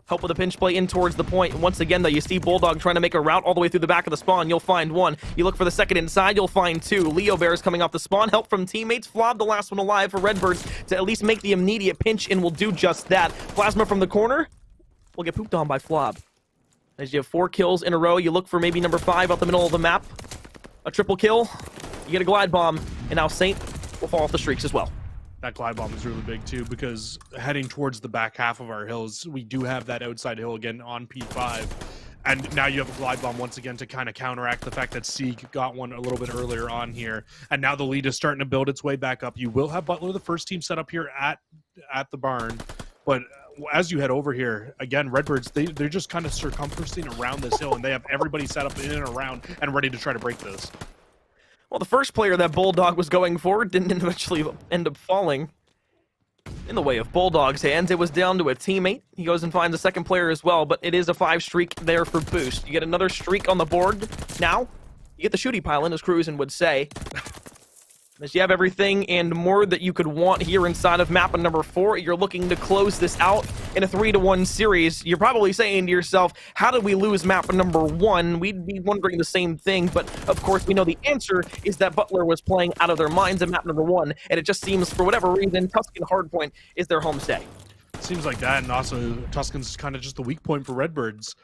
Speaker 1: Help with a pinch play in towards the point. Once again, though, you see Bulldog trying to make a route all the way through the back of the spawn. You'll find 1. You look for the second inside, you'll find 2. Leo Bears coming off the spawn. Help from teammates. Flob, the last one alive for Redbirds to at least make the immediate pinch, and will do just that. Plasma from the corner will get pooped on by Flob. As you have 4 kills in a row, you look for maybe number 5 out the middle of the map. A triple kill. You get a glide bomb, and now Saint will fall off the streaks as well.
Speaker 2: That glide bomb is really big too, because heading towards the back half of our hills, we do have that outside hill again on P5. And now you have a glide bomb once again to kind of counteract the fact that Sieg got one a little bit earlier on here. And now the lead is starting to build its way back up. You will have Butler, the first team, set up here at the barn. But as you head over here, again, Redbirds, they're just kind of circumferencing around this hill, and they have everybody set up in and around and ready to try to break this.
Speaker 1: Well, the first player that Bulldog was going for didn't eventually end up falling in the way of Bulldog's hands. It was down to a teammate. He goes and finds a second player as well, but it is a 5 streak there for Boost. You get another streak on the board. Now, you get the shooty pile in, as Cruisin would say. As you have everything and more that you could want here inside of map number 4, you're looking to close this out in a 3-1 series. You're probably saying to yourself, how did we lose map number 1? We'd be wondering the same thing, but of course we know the answer is that Butler was playing out of their minds in map number 1, and it just seems, for whatever reason, Tuscan Hardpoint is their homestay.
Speaker 2: Seems like that, and also Tuscan's kind of just the weak point for Redbirds.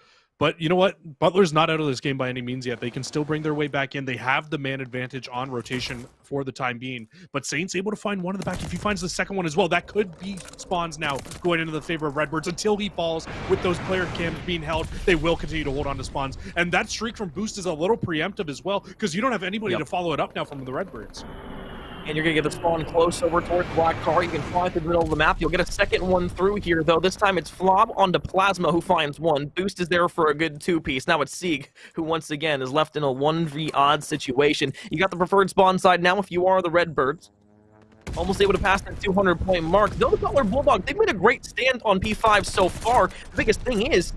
Speaker 2: But you know what? Butler's not out of this game by any means yet. They can still bring their way back in. They have the man advantage on rotation for the time being. But Saint's able to find one in the back. If he finds the second one as well, that could be spawns now going into the favor of Redbirds until he falls with those player cams being held. They will continue to hold on to spawns. And that streak from Boost is a little preemptive as well, because you don't have anybody to follow it up now from the Redbirds.
Speaker 1: And you're going to get the spawn close over towards Black Car. You can fly through the middle of the map. You'll get a second one through here, though. This time it's Flob onto Plasma, who finds one. Boost is there for a good 2-piece. Now it's Sieg, who once again is left in a 1v odd situation. You got the preferred spawn side now if you are the Redbirds. Almost able to pass that 200-point mark. Though the Butler Bulldogs, they've made a great stand on P5 so far. The biggest thing is,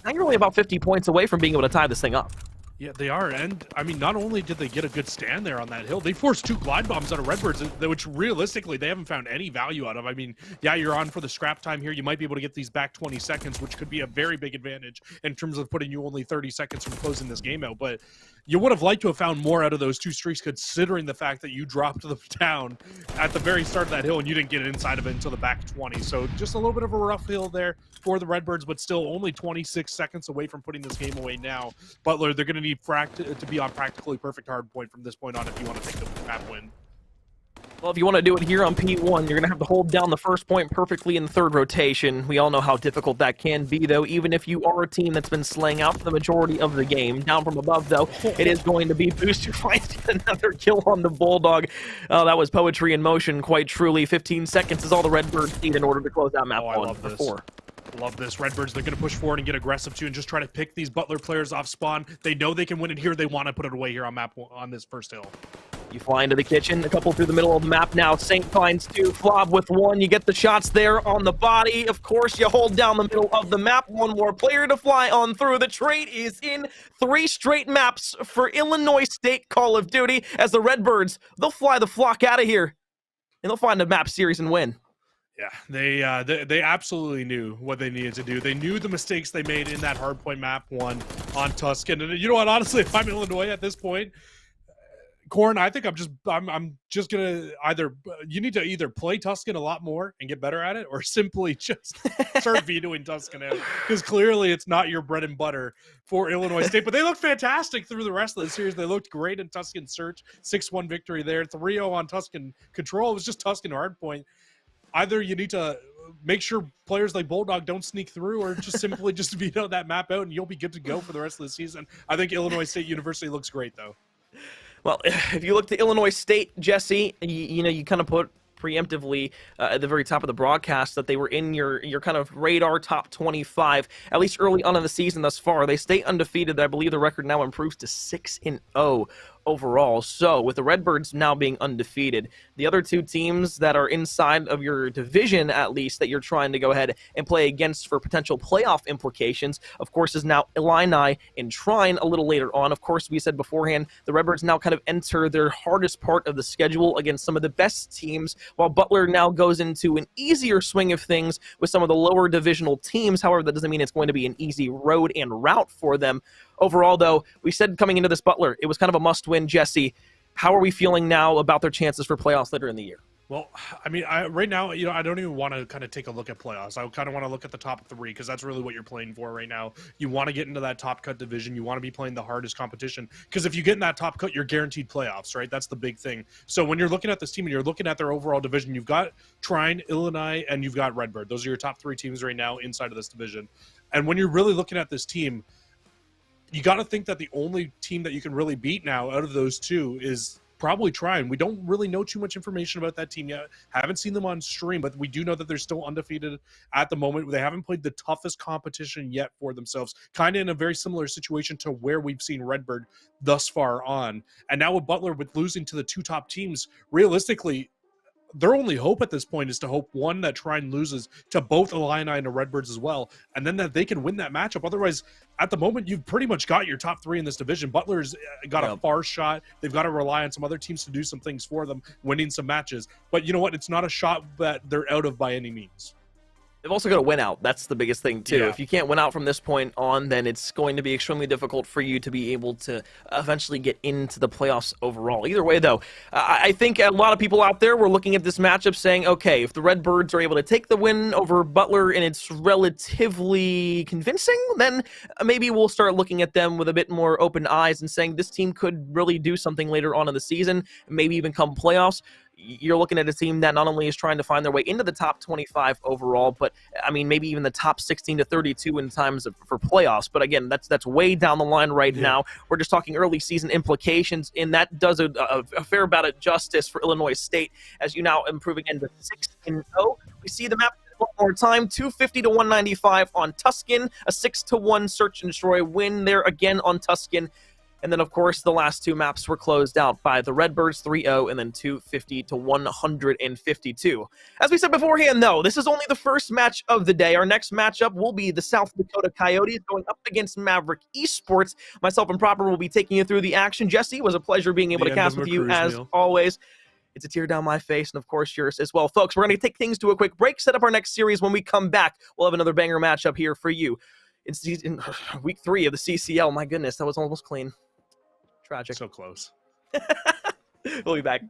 Speaker 1: now you're only about 50 points away from being able to tie this thing up.
Speaker 2: Yeah, they are. And, I mean, not only did they get a good stand there on that hill, they forced 2 glide bombs out of Redbirds, which realistically they haven't found any value out of. I mean, yeah, you're on for the scrap time here. You might be able to get these back 20 seconds, which could be a very big advantage in terms of putting you only 30 seconds from closing this game out. But you would have liked to have found more out of those 2 streaks, considering the fact that you dropped them down at the very start of that hill and you didn't get inside of it until the back 20. So just a little bit of a rough hill there for the Redbirds, but still only 26 seconds away from putting this game away now. Butler, they're going to need to be on practically perfect hard point from this point on if you want to take the map win.
Speaker 1: Well, if you want to do it here on P1, you're going to have to hold down the first point perfectly in the third rotation. We all know how difficult that can be, though, even if you are a team that's been slaying out for the majority of the game. Down from above, though, it is going to be Boost who finds another kill on the Bulldog. Oh, that was poetry in motion, quite truly. 15 seconds is all the Redbirds need in order to close out map 1 for 4.
Speaker 2: Love this. Redbirds, they're going to push forward and get aggressive too and just try to pick these Butler players off spawn. They know they can win it here. They want to put it away here on map 1, on this first hill.
Speaker 1: You fly into the kitchen, a couple through the middle of the map now. Saint finds 2, Flob with 1. You get the shots there on the body. Of course, you hold down the middle of the map. One more player to fly on through. The trade is in 3 straight maps for Illinois State Call of Duty as the Redbirds, they'll fly the flock out of here and they'll find a map series and win.
Speaker 2: Yeah, they absolutely knew what they needed to do. They knew the mistakes they made in that hardpoint map 1 on Tuscan. And you know what? Honestly, if I'm Illinois at this point, Corn, I think I'm just gonna you need to either play Tuscan a lot more and get better at it, or simply just start vetoing Tuscan out, because clearly it's not your bread and butter for Illinois State. But they looked fantastic through the rest of the series. They looked great in Tuscan Search, 6-1 victory there, 3-0 on Tuscan Control. It was just Tuscan Hardpoint. Either you need to make sure players like Bulldog don't sneak through, or just simply just veto that map out and you'll be good to go for the rest of the season. I think Illinois State University looks great, though.
Speaker 1: Well, if you look to Illinois State, Jesse, you kind of put preemptively at the very top of the broadcast that they were in your kind of radar top 25, at least early on in the season thus far. They stay undefeated. I believe the record now improves to 6-0 overall. So with the Redbirds now being undefeated, the other 2 teams that are inside of your division, at least, that you're trying to go ahead and play against for potential playoff implications, of course, is now Illini and Trine a little later on. Of course, we said beforehand, the Redbirds now kind of enter their hardest part of the schedule against some of the best teams, while Butler now goes into an easier swing of things with some of the lower divisional teams. However, that doesn't mean it's going to be an easy road and route for them. Overall, though, we said coming into this Butler, it was kind of a must-win. Jesse, how are we feeling now about their chances for playoffs later in the year?
Speaker 2: Well, I mean, right now, I don't even want to kind of take a look at playoffs. I kind of want to look at the top three because that's really what you're playing for right now. You want to get into that top cut division. You want to be playing the hardest competition because if you get in that top cut, you're guaranteed playoffs, right? That's the big thing. So when you're looking at this team and you're looking at their overall division, you've got Trine, Illinois, and you've got Redbird. Those are your top three teams right now inside of this division. And when you're really looking at this team, you got to think that the only team that you can really beat now out of those two is probably Trine. We don't really know too much information about that team yet. Haven't seen them on stream, but we do know that they're still undefeated at the moment. They haven't played the toughest competition yet for themselves, kind of in a very similar situation to where we've seen Redbird thus far on. And now with Butler, with losing to the two top teams, realistically, their only hope at this point is to hope, one, that Trine loses to both Illini and the Redbirds as well, and then that they can win that matchup. Otherwise, at the moment, you've pretty much got your top three in this division. Butler's got a far shot. They've got to rely on some other teams to do some things for them, winning some matches. But you know what? It's not a shot that they're out of by any means.
Speaker 1: They've also got to win out. That's the biggest thing, too.
Speaker 2: Yeah.
Speaker 1: If you can't win out from this point on, then it's going to be extremely difficult for you to be able to eventually get into the playoffs overall. Either way, though, I think a lot of people out there were looking at this matchup saying, okay, if the Redbirds are able to take the win over Butler and it's relatively convincing, then maybe we'll start looking at them with a bit more open eyes and saying this team could really do something later on in the season, maybe even come playoffs. You're looking at a team that not only is trying to find their way into the top 25 overall, but I mean, maybe even the top 16 to 32 in times for playoffs. But again, that's way down the line right now. We're just talking early season implications, and that does a fair amount of justice for Illinois State as you now improving into 6-0. We see the map one more time, 250 to 195 on Tuscan, a 6-1 search and destroy win there again on Tuscan. And then, of course, the last two maps were closed out by the Redbirds 3-0 and then 250 to 152. As we said beforehand, though, this is only the first match of the day. Our next matchup will be the South Dakota Coyotes going up against Maverick Esports. Myself and Proper will be taking you through the action. Jesse, it was a pleasure being able to cast with you as always. It's a tear down my face, and of course yours as well. Folks, we're going to take things to a quick break, set up our next series. When we come back, we'll have another banger matchup here for you. It's in week 3 of the CCL. My goodness, that was almost clean. Tragic.
Speaker 2: So close.
Speaker 1: We'll be back.